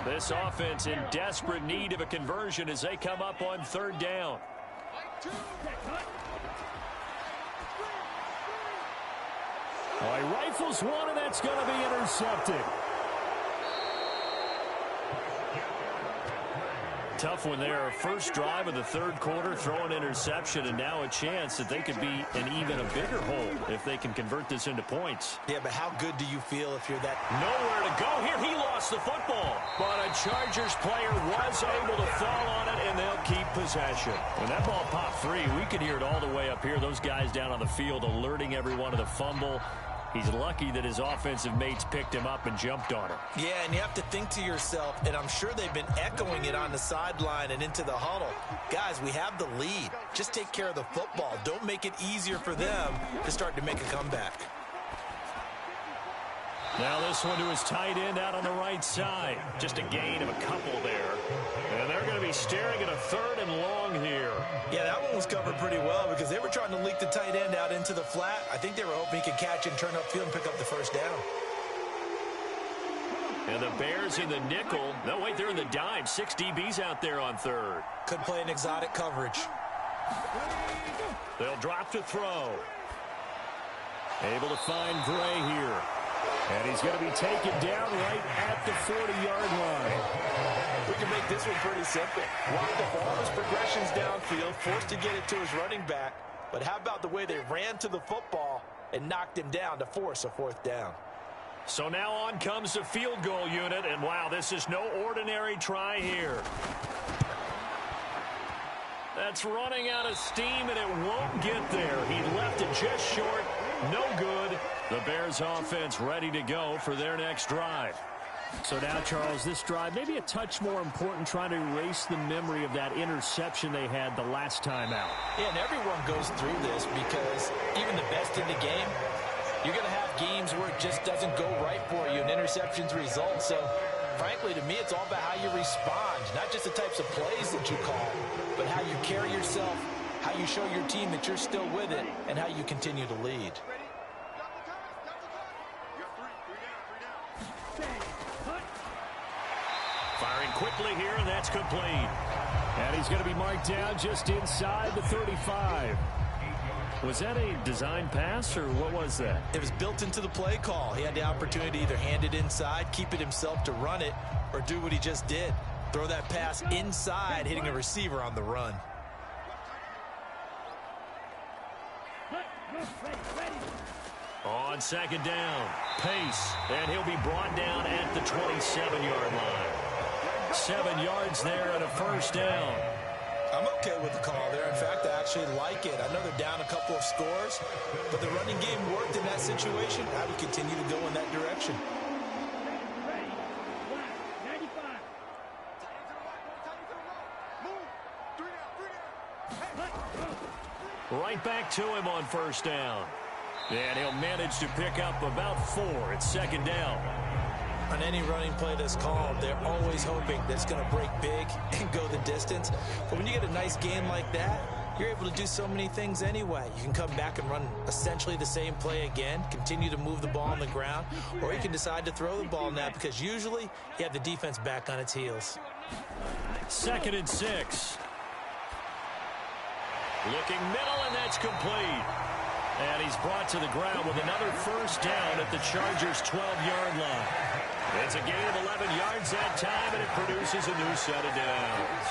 This offense in desperate need of a conversion as they come up on 3rd down. Well, he rifles one, and that's going to be intercepted. Tough one there. First drive of the 3rd quarter, throw an interception, and now a chance that they could be in even a bigger hole if they can convert this into points. Yeah, but how good do you feel if you're that? Nowhere to go here. He lost the football. But a Chargers player was able to fall on it, and they'll keep possession. When that ball popped free, we could hear it all the way up here. Those guys down on the field alerting everyone of the fumble. He's lucky that his offensive mates picked him up and jumped on him. Yeah, and you have to think to yourself, and I'm sure they've been echoing it on the sideline and into the huddle. Guys, we have the lead. Just take care of the football. Don't make it easier for them to start to make a comeback. Now this one to his tight end out on the right side. Just a gain of a couple there. And they're going to be staring at a 3rd and long here. Yeah, that one was covered pretty well because they were trying to leak the tight end out into the flat. I think they were hoping he could catch and turn upfield and pick up the 1st down. And the Bears in the nickel. No, wait, they're in the dime. 6 DBs out there on 3rd. Could play an exotic coverage. They'll drop to throw. Able to find Gray here. And he's going to be taken down right at the 40-yard line. We can make this one pretty simple. Locked up all his progressions downfield, forced to get it to his running back. But how about the way they ran to the football and knocked him down to force a 4th down? So now on comes the field goal unit. And, wow, this is no ordinary try here. That's running out of steam, and it won't get there. He left it just short. No good. The Bears offense ready to go for their next drive. So now, Charles, this drive maybe a touch more important, trying to erase the memory of that interception they had the last time out. Yeah, and everyone goes through this because even the best in the game, you're going to have games where it just doesn't go right for you and interceptions result. So, frankly, to me, it's all about how you respond, not just the types of plays that you call, but how you carry yourself, how you show your team that you're still with it, and how you continue to lead. Firing quickly here, and that's complete. And he's going to be marked down just inside the 35. Was that a design pass, or what was that? It was built into the play call. He had the opportunity to either hand it inside, keep it himself to run it, or do what he just did. Throw that pass inside, hitting a receiver on the run. On 2nd down, pace, and he'll be brought down at the 27-yard line. 7 yards there and a 1st down. I'm okay with the call there. In fact, I actually like it. I know they're down a couple of scores, but the running game worked in that situation. I would continue to go in that direction. Right back to him on 1st down. And he'll manage to pick up about 4. It's 2nd down. On any running play that's called, they're always hoping that it's going to break big and go the distance. But when you get a nice game like that, you're able to do so many things anyway. You can come back and run essentially the same play again, continue to move the ball on the ground, or you can decide to throw the ball now because usually you have the defense back on its heels. 2nd and 6. Looking middle, and that's complete. And he's brought to the ground with another 1st down at the Chargers' 12-yard line. It's a gain of 11 yards that time, and it produces a new set of downs.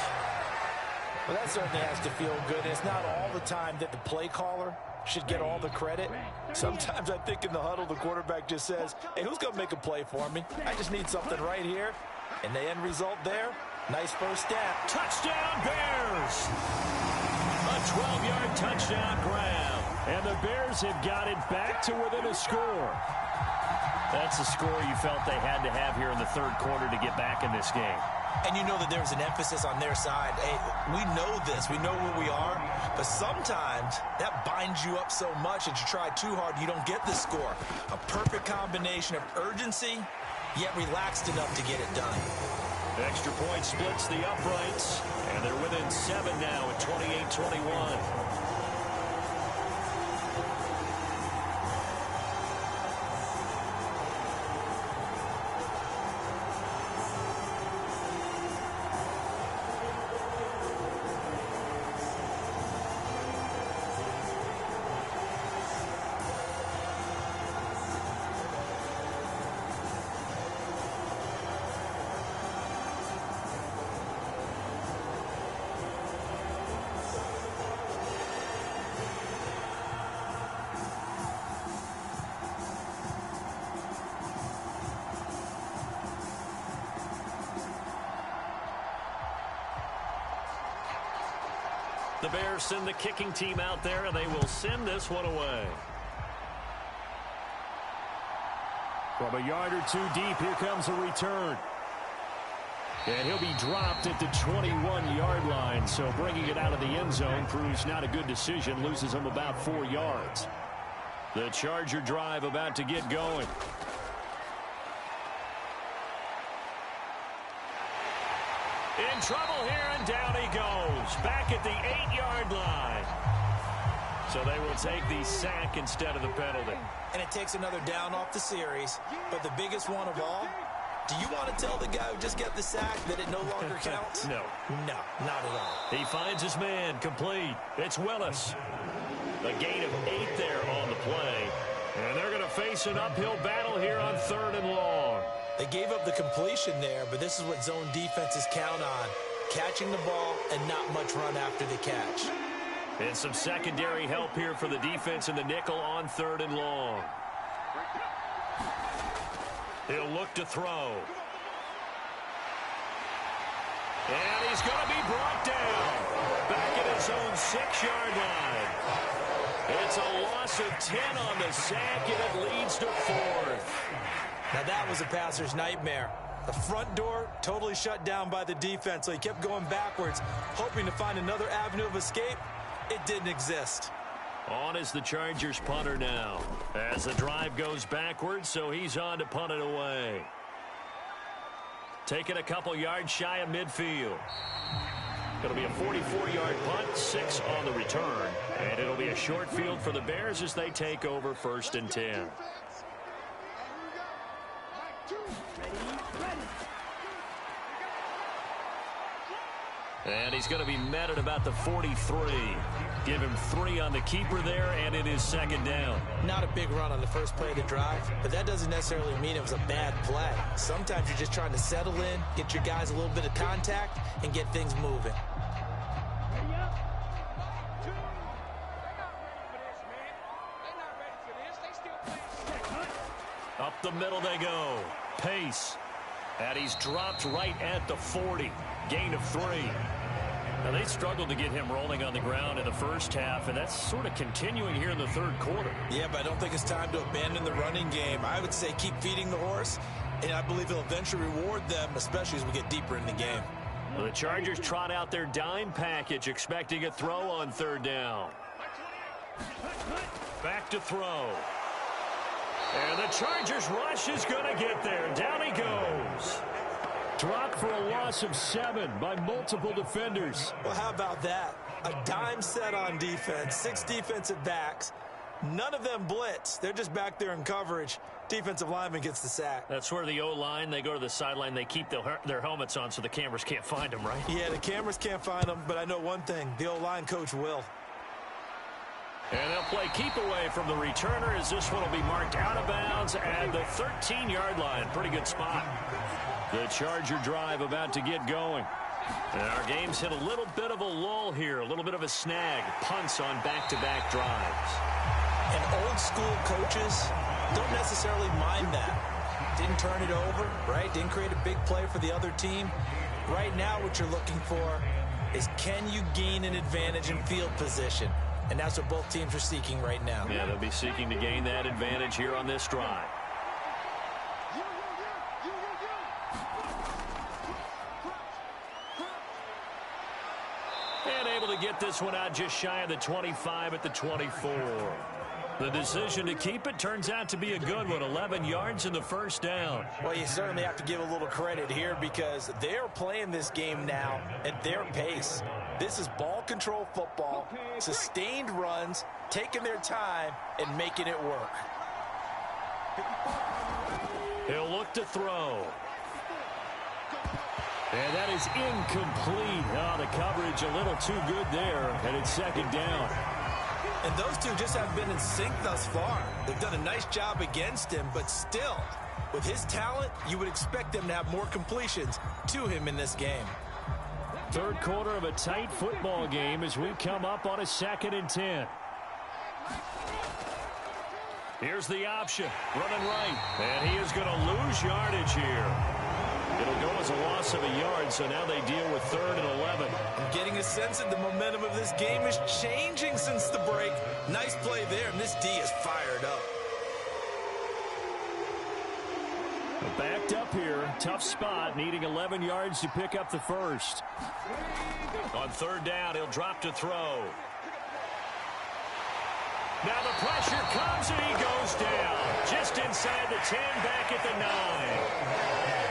Well, that certainly has to feel good. It's not all the time that the play caller should get all the credit. Sometimes I think in the huddle, the quarterback just says, hey, who's going to make a play for me? I just need something right here. And the end result there, nice 1st down. Touchdown, Bears! A 12-yard touchdown grab. And the Bears have got it back to within a score. That's the score you felt they had to have here in the 3rd quarter to get back in this game. And you know that there's an emphasis on their side. Hey, we know this. We know where we are. But sometimes that binds you up so much that you try too hard, you don't get the score. A perfect combination of urgency, yet relaxed enough to get it done. Extra point splits the uprights, and they're within 7 now at 28-21. The Bears send the kicking team out there, and they will send this one away. From a yard or two deep, here comes a return. And he'll be dropped at the 21-yard line, so bringing it out of the end zone proves not a good decision, loses him about 4 yards. The Charger drive about to get going. In trouble here, and down he goes. Back at the 8-yard line. So they will take the sack instead of the penalty. And it takes another down off the series. But the biggest one of all, do you want to tell the guy who just got the sack that it no longer counts? No. No, not at all. He finds his man complete. It's Willis. A gain of 8 there on the play. And they're going to face an uphill battle here on 3rd and long. They gave up the completion there, but this is what zone defenses count on. Catching the ball and not much run after the catch. And some secondary help here for the defense in the nickel on 3rd and long. He'll look to throw. And he's going to be brought down. Back at his own 6-yard line. It's a loss of 10 on the sack, and it leads to 4th. Now that was a passer's nightmare. The front door totally shut down by the defense, so he kept going backwards, hoping to find another avenue of escape. It didn't exist. On is the Chargers punter now. As the drive goes backwards, so he's on to punt it away. Taking a couple yards shy of midfield. It'll be a 44-yard punt, 6 on the return. And it'll be a short field for the Bears as they take over 1st and 10. And he's going to be met at about the 43. Give him 3 on the keeper there, and it is 2nd down. Not a big run on the first play of the drive, but that doesn't necessarily mean it was a bad play. Sometimes you're just trying to settle in, get your guys a little bit of contact, and get things moving. Up the middle they go. Pace. And he's dropped right at the 40. Gain of 3. Now, they struggled to get him rolling on the ground in the first half, and that's sort of continuing here in the 3rd quarter. Yeah, but I don't think it's time to abandon the running game. I would say keep feeding the horse, and I believe he'll eventually reward them, especially as we get deeper in the game. Well, the Chargers trot out their dime package, expecting a throw on 3rd down. Back to throw. And the Chargers rush is going to get there. Down he goes. Dropped for a loss of 7 by multiple defenders. Well, how about that? A dime set on defense, 6 defensive backs. None of them blitz. They're just back there in coverage. Defensive lineman gets the sack. That's where the O-line, they go to the sideline, they keep their helmets on so the cameras can't find them, right? Yeah, the cameras can't find them, but I know one thing. The O-line coach will. And they'll play keep away from the returner as this one will be marked out of bounds at the 13-yard line. Pretty good spot. The Charger drive about to get going. And our game's hit a little bit of a lull here, a little bit of a snag. Punts on back-to-back drives. And old school coaches don't necessarily mind that. Didn't turn it over, right? Didn't create a big play for the other team. Right now what you're looking for is can you gain an advantage in field position? And that's what both teams are seeking right now. Yeah, they'll be seeking to gain that advantage here on this drive. And able to get this one out just shy of the 25 at the 24. The decision to keep it turns out to be a good one. 11 yards in the first down. Well, you certainly have to give a little credit here because they're playing this game now at their pace. This is ball control football, sustained runs, taking their time, and making it work. He'll look to throw. And that is incomplete. Oh, the coverage a little too good there, and it's second down. And those two just have been in sync thus far. They've done a nice job against him, but still, with his talent, you would expect them to have more completions to him in this game. Third quarter of a tight football game as we come up on a 2nd and 10. Here's the option, running right. And he is going to lose yardage here. It'll go as a loss of a yard, so now they deal with 3rd and 11. I'm getting a sense that the momentum of this game is changing since the break. Nice play there, and this D is fired up. Backed up here, tough spot, needing 11 yards to pick up the first. On 3rd down, he'll drop to throw. Now the pressure comes, and he goes down. Just inside the 10, back at the 9.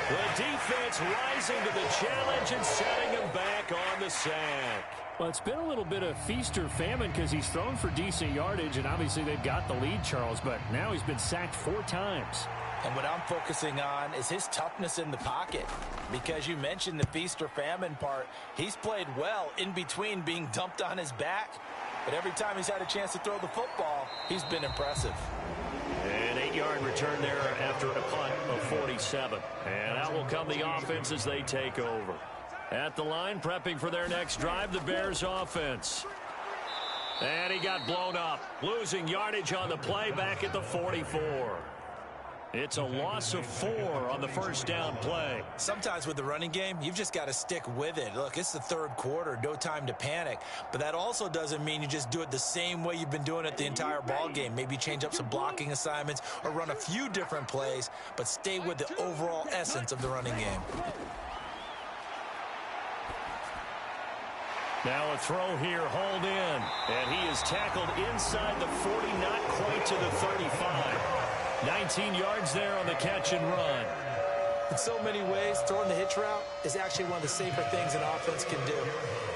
The defense rising to the challenge and setting him back on the sack. Well, it's been a little bit of feast or famine because he's thrown for decent yardage, and obviously they've got the lead, Charles, but now he's been sacked 4 times. And what I'm focusing on is his toughness in the pocket. Because you mentioned the feast or famine part, he's played well in between being dumped on his back. But every time he's had a chance to throw the football, he's been impressive. An 8-yard return there after a punt of 47. And out will come the offense as they take over. At the line, prepping for their next drive, the Bears offense. And he got blown up, losing yardage on the play back at the 44. It's a loss of 4 on the first down play. Sometimes with the running game, you've just got to stick with it. Look, it's the 3rd quarter, no time to panic. But that also doesn't mean you just do it the same way you've been doing it the entire ball game. Maybe change up some blocking assignments or run a few different plays, but stay with the overall essence of the running game. Now a throw here, hauled in. And he is tackled inside the 40, not quite to the 35. 19 yards there on the catch and run. In so many ways, throwing the hitch route is actually one of the safer things an offense can do.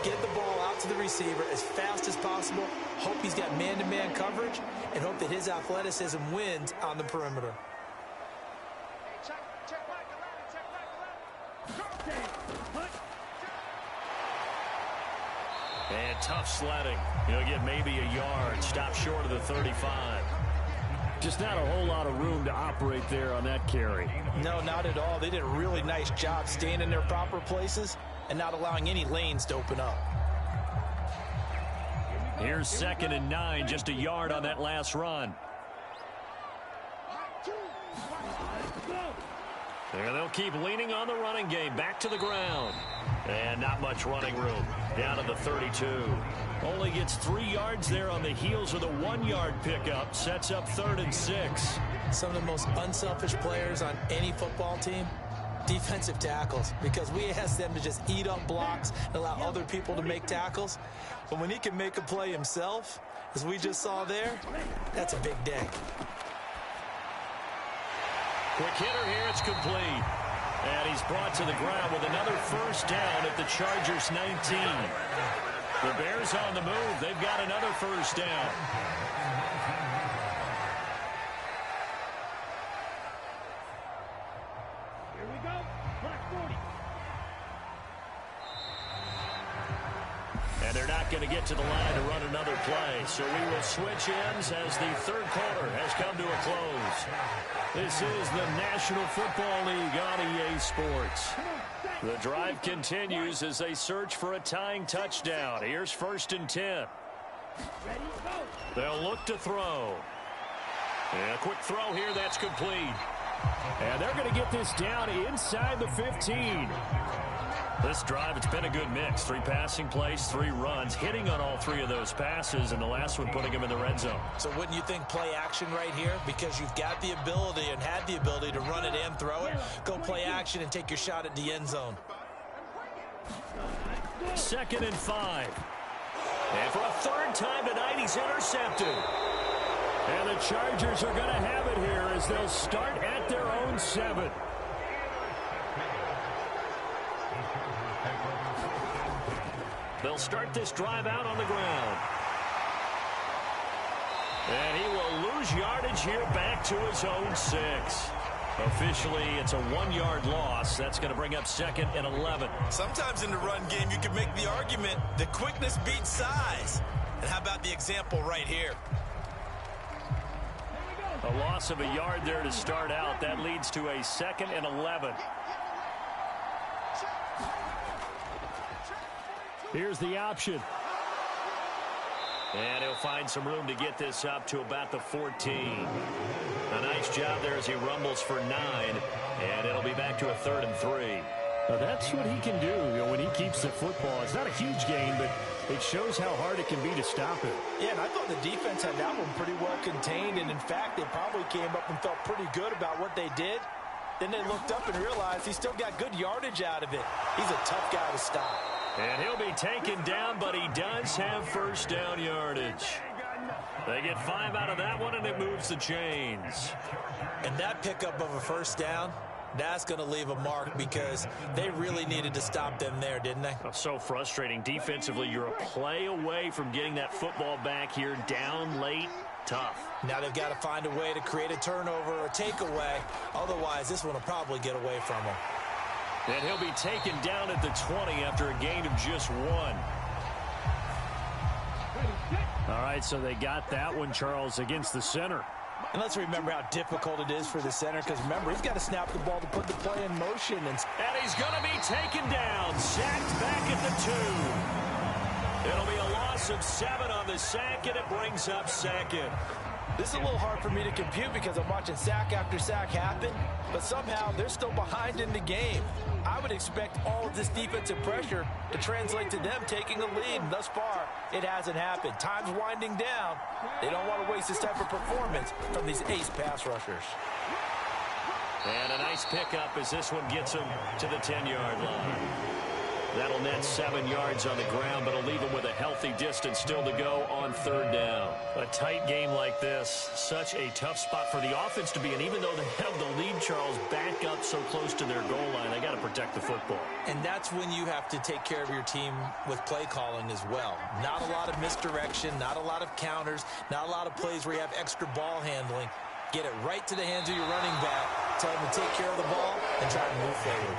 Get the ball out to the receiver as fast as possible, hope he's got man-to-man coverage, and hope that his athleticism wins on the perimeter. And tough sledding. He'll get maybe a yard, stop short of the 35. Just not a whole lot of room to operate there on that carry. No, not at all. They did a really nice job staying in their proper places and not allowing any lanes to open up. Here's 2nd and 9, just a yard on that last run. And they'll keep leaning on the running game, back to the ground. And not much running room, down to the 32. Only gets 3 yards there on the heels of the 1-yard pickup. Sets up 3rd and 6. Some of the most unselfish players on any football team, defensive tackles, because we ask them to just eat up blocks and allow other people to make tackles. But when he can make a play himself, as we just saw there, that's a big day. Quick hitter here, it's complete. And he's brought to the ground with another first down at the Chargers' 19. The Bears on the move. They've got another first down. Here we go. Clock 40. And they're not going to get to the line to run another play. So we will switch ends as the 3rd quarter has come to a close. This is the National Football League on EA Sports. The drive continues as they search for a tying touchdown. Here's 1st and 10. Ready, go. They'll look to throw. And a quick throw here, that's complete. And they're going to get this down inside the 15. This drive, it's been a good mix. 3 passing plays, 3 runs, hitting on all 3 of those passes, and the last one putting him in the red zone. So wouldn't you think play action right here? Because you've got the ability and had the ability to run it and throw it. Go play action and take your shot at the end zone. 2nd and 5. And for a third time tonight, he's intercepted. And the Chargers are going to have it here as they'll start at their own 7. They'll start this drive out on the ground. And he will lose yardage here back to his own 6. Officially, it's a 1-yard loss. That's going to bring up 2nd and 11. Sometimes in the run game, you can make the argument that quickness beats size. And how about the example right here? A loss of a yard there to start out. That leads to a 2nd and 11. Here's the option. And he'll find some room to get this up to about the 14. A nice job there as he rumbles for 9. And it'll be back to a 3rd and 3. Now that's what he can do, when he keeps the football. It's not a huge gain, but it shows how hard it can be to stop it. Yeah, and I thought the defense had that one pretty well contained. And, in fact, they probably came up and felt pretty good about what they did. Then they looked up and realized he still got good yardage out of it. He's a tough guy to stop. And he'll be taken down, but he does have first down yardage. They get 5 out of that one, and it moves the chains. And that pickup of a first down, that's going to leave a mark because they really needed to stop them there, didn't they? Oh, so frustrating. Defensively, you're a play away from getting that football back here. Down late, tough. Now they've got to find a way to create a turnover or takeaway. Otherwise, this one will probably get away from them. And he'll be taken down at the 20 after a gain of just 1. All right, so they got that one, Charles, against the center. And let's remember how difficult it is for the center, because remember, he's got to snap the ball to put the play in motion. And he's going to be taken down, sacked back at the 2. It'll be a loss of 7 on the sack, and it brings up 2nd. This is a little hard for me to compute because I'm watching sack after sack happen, but somehow they're still behind in the game. I would expect all of this defensive pressure to translate to them taking a lead. And thus far, it hasn't happened. Time's winding down. They don't want to waste this type of performance from these ace pass rushers. And a nice pickup as this one gets him to the 10-yard line. That'll net 7 yards on the ground, but it'll leave him with a healthy distance still to go on 3rd down. A tight game like this, such a tough spot for the offense to be in. Even though they have the lead, Charles, back up so close to their goal line, they got to protect the football. And that's when you have to take care of your team with play calling as well. Not a lot of misdirection, not a lot of counters, not a lot of plays where you have extra ball handling. Get it right to the hands of your running back, tell them to take care of the ball, and try to move forward.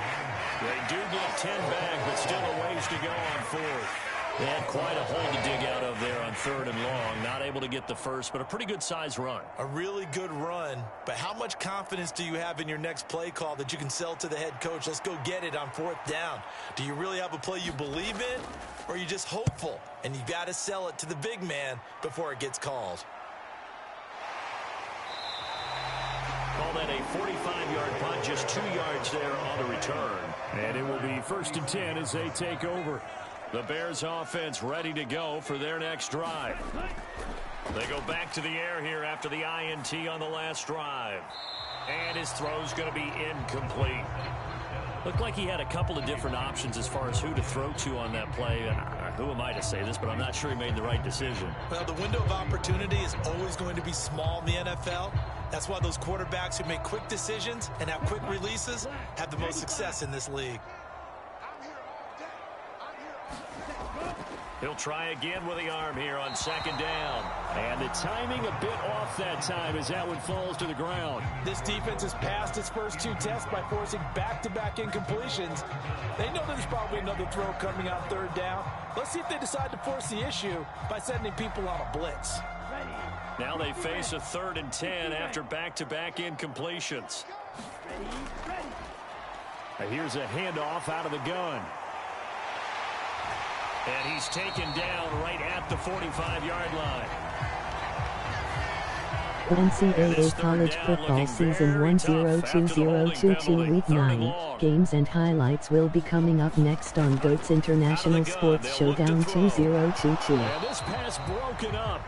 They do get 10 back, but still a ways to go on 4th. They had quite a hole to dig out of there on 3rd and long. Not able to get the first, but a pretty good size run. A really good run, but how much confidence do you have in your next play call that you can sell to the head coach? Let's go get it on 4th down. Do you really have a play you believe in, or are you just hopeful? And you've got to sell it to the big man before it gets called. Call that a 45-yard punt, just 2 yards there on the return. And it will be 1st and 10 as they take over. The Bears offense ready to go for their next drive. They go back to the air here after the INT on the last drive. And his throw's going to be incomplete. Looked like he had a couple of different options as far as who to throw to on that play. Who am I to say this, but I'm not sure he made the right decision. Well, the window of opportunity is always going to be small in the NFL. That's why those quarterbacks who make quick decisions and have quick releases have the most success in this league. He'll try again with the arm here on 2nd down. And the timing a bit off that time as that one falls to the ground. This defense has passed its first 2 tests by forcing back-to-back incompletions. They know there's probably another throw coming on 3rd down. Let's see if they decide to force the issue by sending people on a blitz. Now they face a 3rd and 10 after back-to-back incompletions. Here's a handoff out of the gun. And he's taken down right at the 45-yard line. NCAA College Football Season 102022 Week 9. Games and highlights will be coming up next on GOAT's International Sports Showdown 2022. And this pass broken up.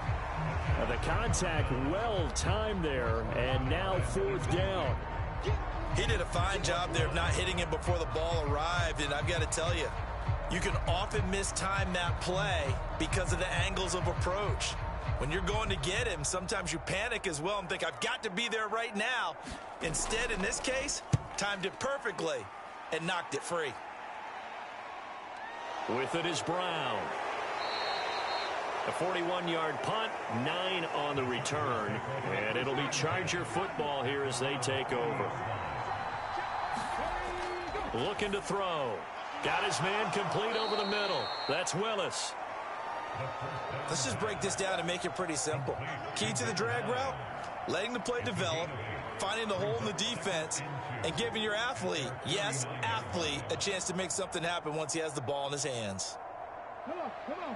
The contact well timed there, and now 4th down. He did a fine job there of not hitting him before the ball arrived, and I've got to tell you, You can often mistime that play because of the angles of approach. When you're going to get him, sometimes you panic as well and think, I've got to be there right now. Instead, in this case, timed it perfectly and knocked it free. With it is Brown. A 41-yard punt, 9 on the return, and it'll be Charger football here as they take over. Looking to throw. Got his man complete over the middle. That's Willis. Let's just break this down and make it pretty simple. Key to the drag route, letting the play develop, finding the hole in the defense, and giving your athlete, yes, athlete, a chance to make something happen once he has the ball in his hands.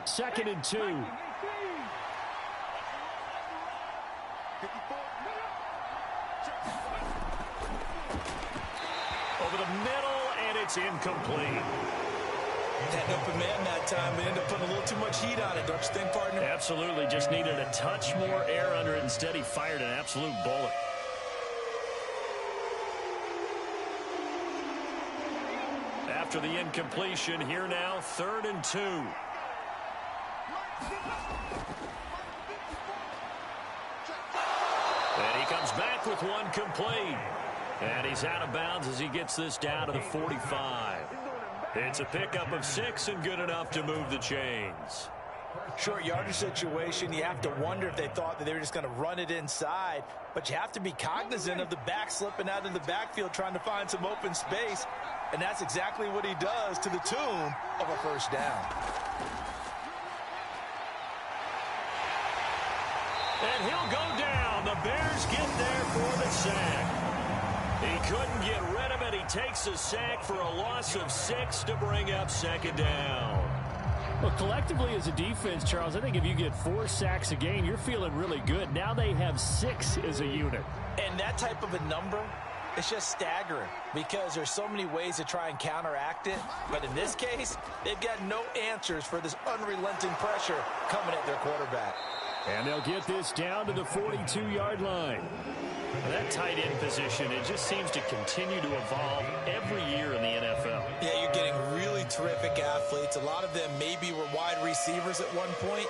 2nd and 2. Over the middle, and it's incomplete. Had an open man that time, but ended up putting a little too much heat on it, don't you think, partner? Absolutely. Just needed a touch more air under it. Instead, he fired an absolute bullet. After the incompletion, here now, 3rd and 2. And he comes back with one complete. And he's out of bounds as he gets this down to the 45. It's a pickup of 6 and good enough to move the chains. Short yardage situation, you have to wonder if they thought that they were just going to run it inside. But you have to be cognizant of the back slipping out in the backfield trying to find some open space. And that's exactly what he does to the tune of a first down. And he'll go down. The Bears get there for the sack. He couldn't get rid of it. He takes a sack for a loss of 6 to bring up 2nd down. Well, collectively as a defense, Charles, I think if you get 4 sacks a game, you're feeling really good. Now they have 6 as a unit. And that type of a number, it's just staggering because there's so many ways to try and counteract it. But in this case, they've got no answers for this unrelenting pressure coming at their quarterback. And they'll get this down to the 42-yard line. That tight end position, it just seems to continue to evolve every year in the NFL. Yeah, you're getting really terrific athletes. A lot of them maybe were wide receivers at one point.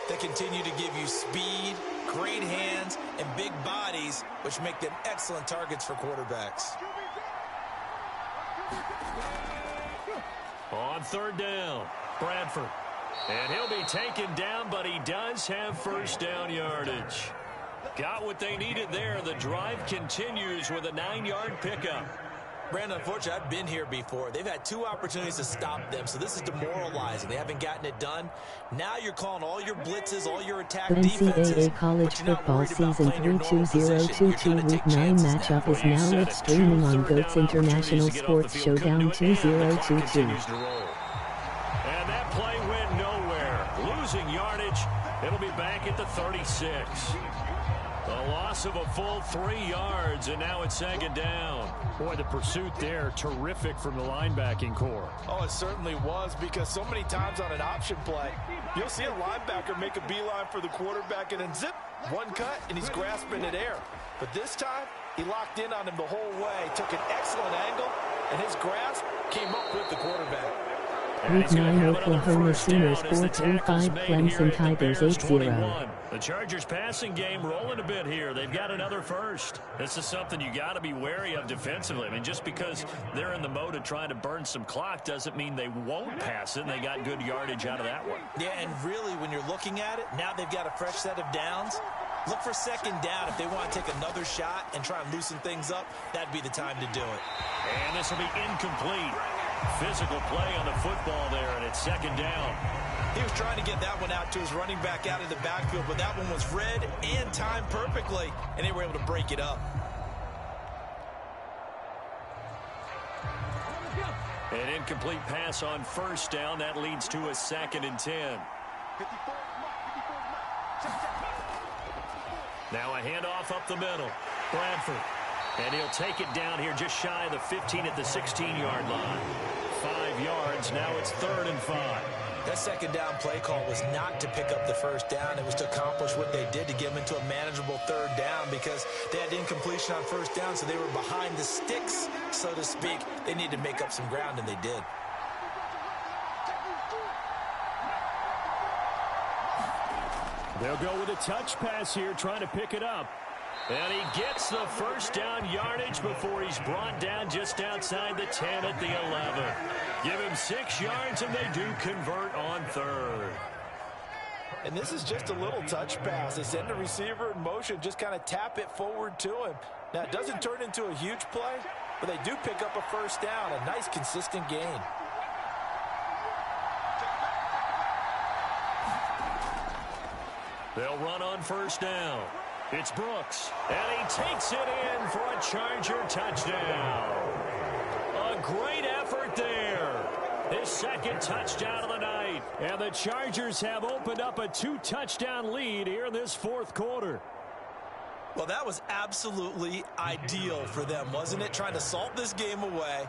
They continue to give you speed, great hands, and big bodies, which make them excellent targets for quarterbacks. On 3rd down, Bradford. And he'll be taken down, but he does have first down yardage. Got what they needed there. The drive continues with a 9-yard pickup. Brandon, unfortunately, I've been here before. They've had 2 opportunities to stop them, so this is demoralizing. They haven't gotten it done. Now you're calling all your blitzes, all your attack defenses. NCAA College Football Season 3 2022 Week 9 matchup is now live streaming on GOAT's International Sports Showdown 2022. And that play went nowhere. Losing yardage. It'll be back at the 36. A loss of a full 3 yards, and now it's 2nd down. Boy, the pursuit there, terrific from the linebacking core. Oh, it certainly was, because so many times on an option play, you'll see a linebacker make a beeline for the quarterback and then zip, one cut, and he's grasping at air. But this time, he locked in on him the whole way, took an excellent angle, and his grasp came up with the quarterback. Week 9 Oklahoma Sooners 14-5 Clemson Tigers 8-0. The Chargers passing game rolling a bit here. They've got another first. This is something you got to be wary of defensively. I mean, just because they're in the mode of trying to burn some clock doesn't mean they won't pass it. And they got good yardage out of that one. Yeah, and really, when you're looking at it, now they've got a fresh set of downs. Look for 2nd down. If they want to take another shot and try and loosen things up, that'd be the time to do it. And this will be incomplete. Physical play on the football there, and it's 2nd down. He was trying to get that one out to his running back out of the backfield, but that one was read and timed perfectly, and they were able to break it up. An incomplete pass on 1st down. That leads to a 2nd and 10. Now a handoff up the middle. Bradford. And he'll take it down here just shy of the 15 at the 16-yard line. 5 yards. Now it's 3rd and 5. That 2nd down play call was not to pick up the first down. It was to accomplish what they did to get them into a manageable 3rd down because they had incompletion on 1st down, so they were behind the sticks, so to speak. They needed to make up some ground, and they did. They'll go with a touch pass here, trying to pick it up. And he gets the first down yardage before he's brought down just outside the 10 at the 11. Give him 6 yards, and they do convert on third. And this is just a little touch pass. They send the receiver in motion, just kind of tap it forward to him. Now, it doesn't turn into a huge play, but they do pick up a first down, a nice, consistent gain. They'll run on first down. It's Brooks, and he takes it in for a Charger touchdown. A great effort there. His second touchdown of the night. And the Chargers have opened up a 2-touchdown lead here in this fourth quarter. Well, that was absolutely ideal for them, wasn't it? Trying to salt this game away.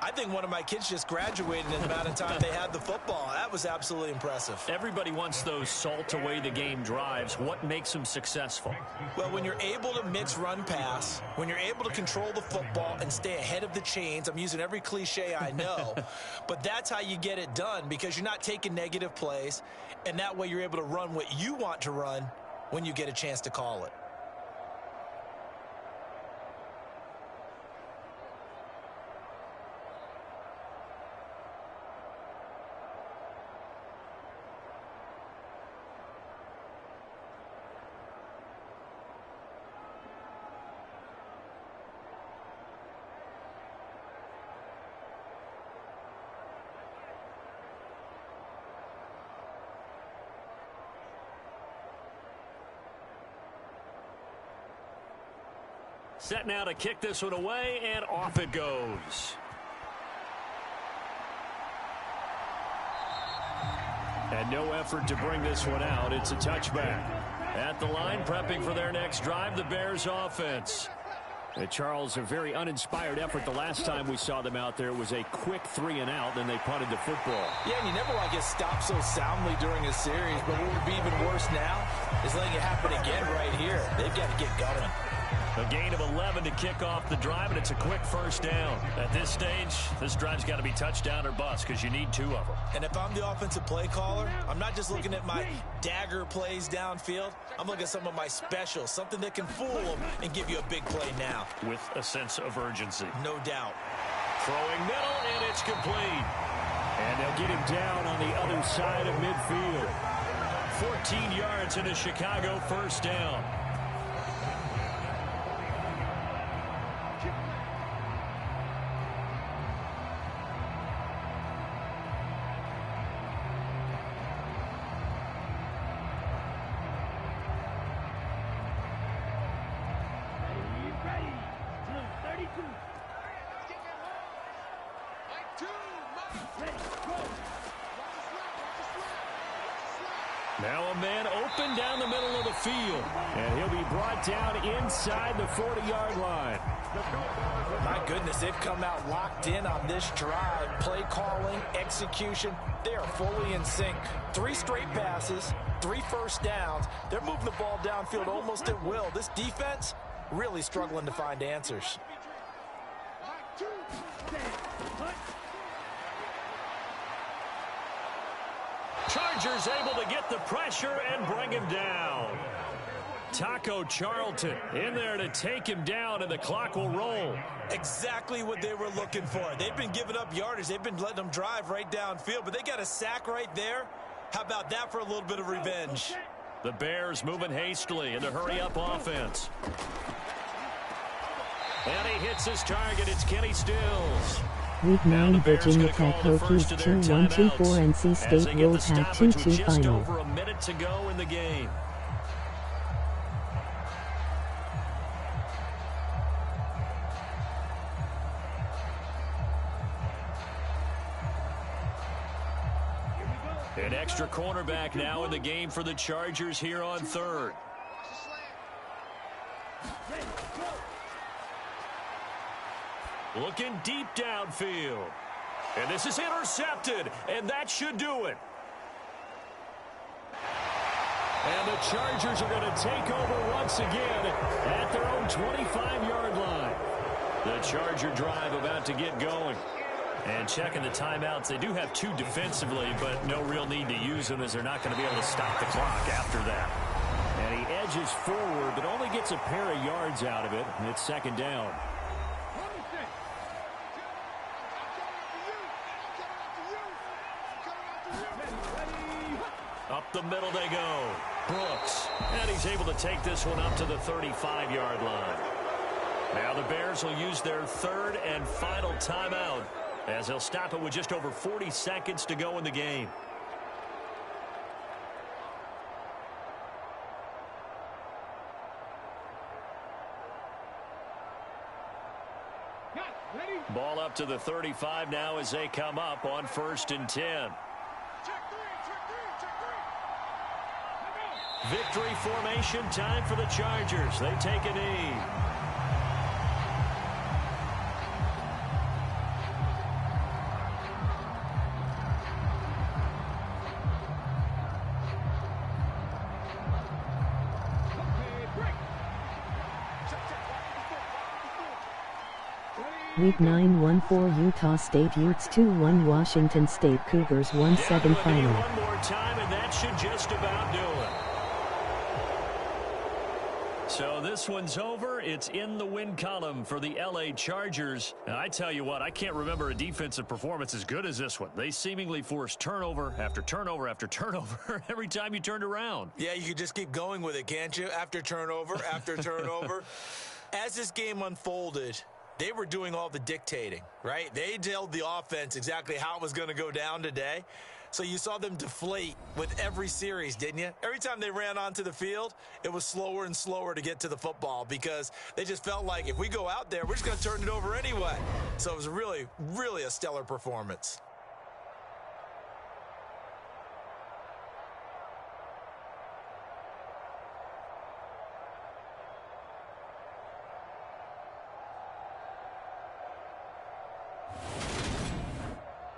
I think one of my kids just graduated in the amount of time they had the football. That was absolutely impressive. Everybody wants those salt-away-the-game drives. What makes them successful? Well, when you're able to mix run-pass, when you're able to control the football and stay ahead of the chains, I'm using every cliche I know, but that's how you get it done because you're not taking negative plays, and that way you're able to run what you want to run when you get a chance to call it. Set now to kick this one away, and off it goes. And no effort to bring this one out. It's a touchback. At the line, prepping for their next drive, the Bears offense. Charles, a very uninspired effort. The last time we saw them out there was a quick 3-and-out, then they punted the football. Yeah, and you never want to get stopped so soundly during a series, but what would be even worse now is letting it happen again right here. They've got to get going. A gain of 11 to kick off the drive, and it's a quick first down. At this stage, this drive's got to be touchdown or bust because you need 2 of them. And if I'm the offensive play caller, I'm not just looking at my dagger plays downfield. I'm looking at some of my specials, something that can fool them and give you a big play now. With a sense of urgency. No doubt. Throwing middle, and it's complete. And they'll get him down on the other side of midfield. 14 yards and a Chicago first down. Now a man open down the middle of the field. And he'll be brought down inside the 40-yard line. My goodness, they've come out locked in on this drive. Play calling, execution, they are fully in sync. 3 straight passes, 3 first downs. They're moving the ball downfield almost at will. This defense really struggling to find answers. Chargers able to get the pressure and bring him down. Taco Charlton in there to take him down, and the clock will roll. Exactly what they were looking for. They've been giving up yardage. They've been letting them drive right downfield, but they got a sack right there. How about that for a little bit of revenge? The Bears moving hastily in the hurry-up offense. And he hits his target. It's Kenny Stills. Week 9 Virginia Tech Hokies 2-1-2-4 NC State Wolfpack 2-2 just final. over a minute to go in the game. An extra cornerback now in the game for the Chargers here on third. Looking deep downfield. And this is intercepted, and that should do it. And the Chargers are going to take over once again at their own 25-yard line. The Charger drive about to get going. And checking the timeouts, they do have 2 defensively, but no real need to use them as they're not going to be able to stop the clock after that. And he edges forward, but only gets a pair of yards out of it, and it's second down. Up the middle they go. Brooks. And he's able to take this one up to the 35-yard line. Now the Bears will use their 3rd and final timeout as they'll stop it with just over 40 seconds to go in the game. Ball up to the 35 now as they come up on 1st and 10. Victory formation time for the Chargers. They take a knee. Week 9 1-4 Utah State Utes 2-1 Washington State Cougars 1-7 final. One more time, and that should just about do it. So this one's over. It's in the win column for the LA Chargers. And I tell you what, I can't remember a defensive performance as good as this one. They seemingly forced turnover after turnover after turnover every time you turned around. Yeah, you could just keep going with it, can't you? After turnover, after turnover. As this game unfolded, they were doing all the dictating, right? They told the offense exactly how it was going to go down today. So you saw them deflate with every series, didn't you? Every time they ran onto the field, it was slower and slower to get to the football because they just felt like if we go out there, we're just going to turn it over anyway. So it was really, really a stellar performance.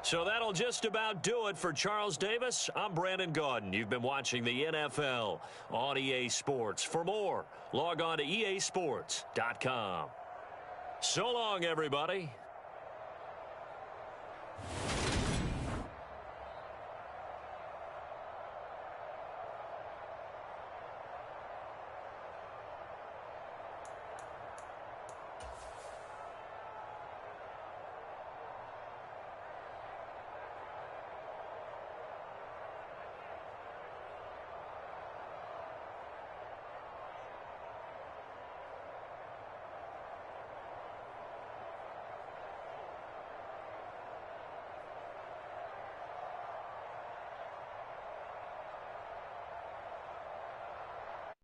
So that'll just about do it for Charles Davis. I'm Brandon Gaudin. You've been watching the NFL on EA Sports. For more, log on to easports.com. So long, everybody.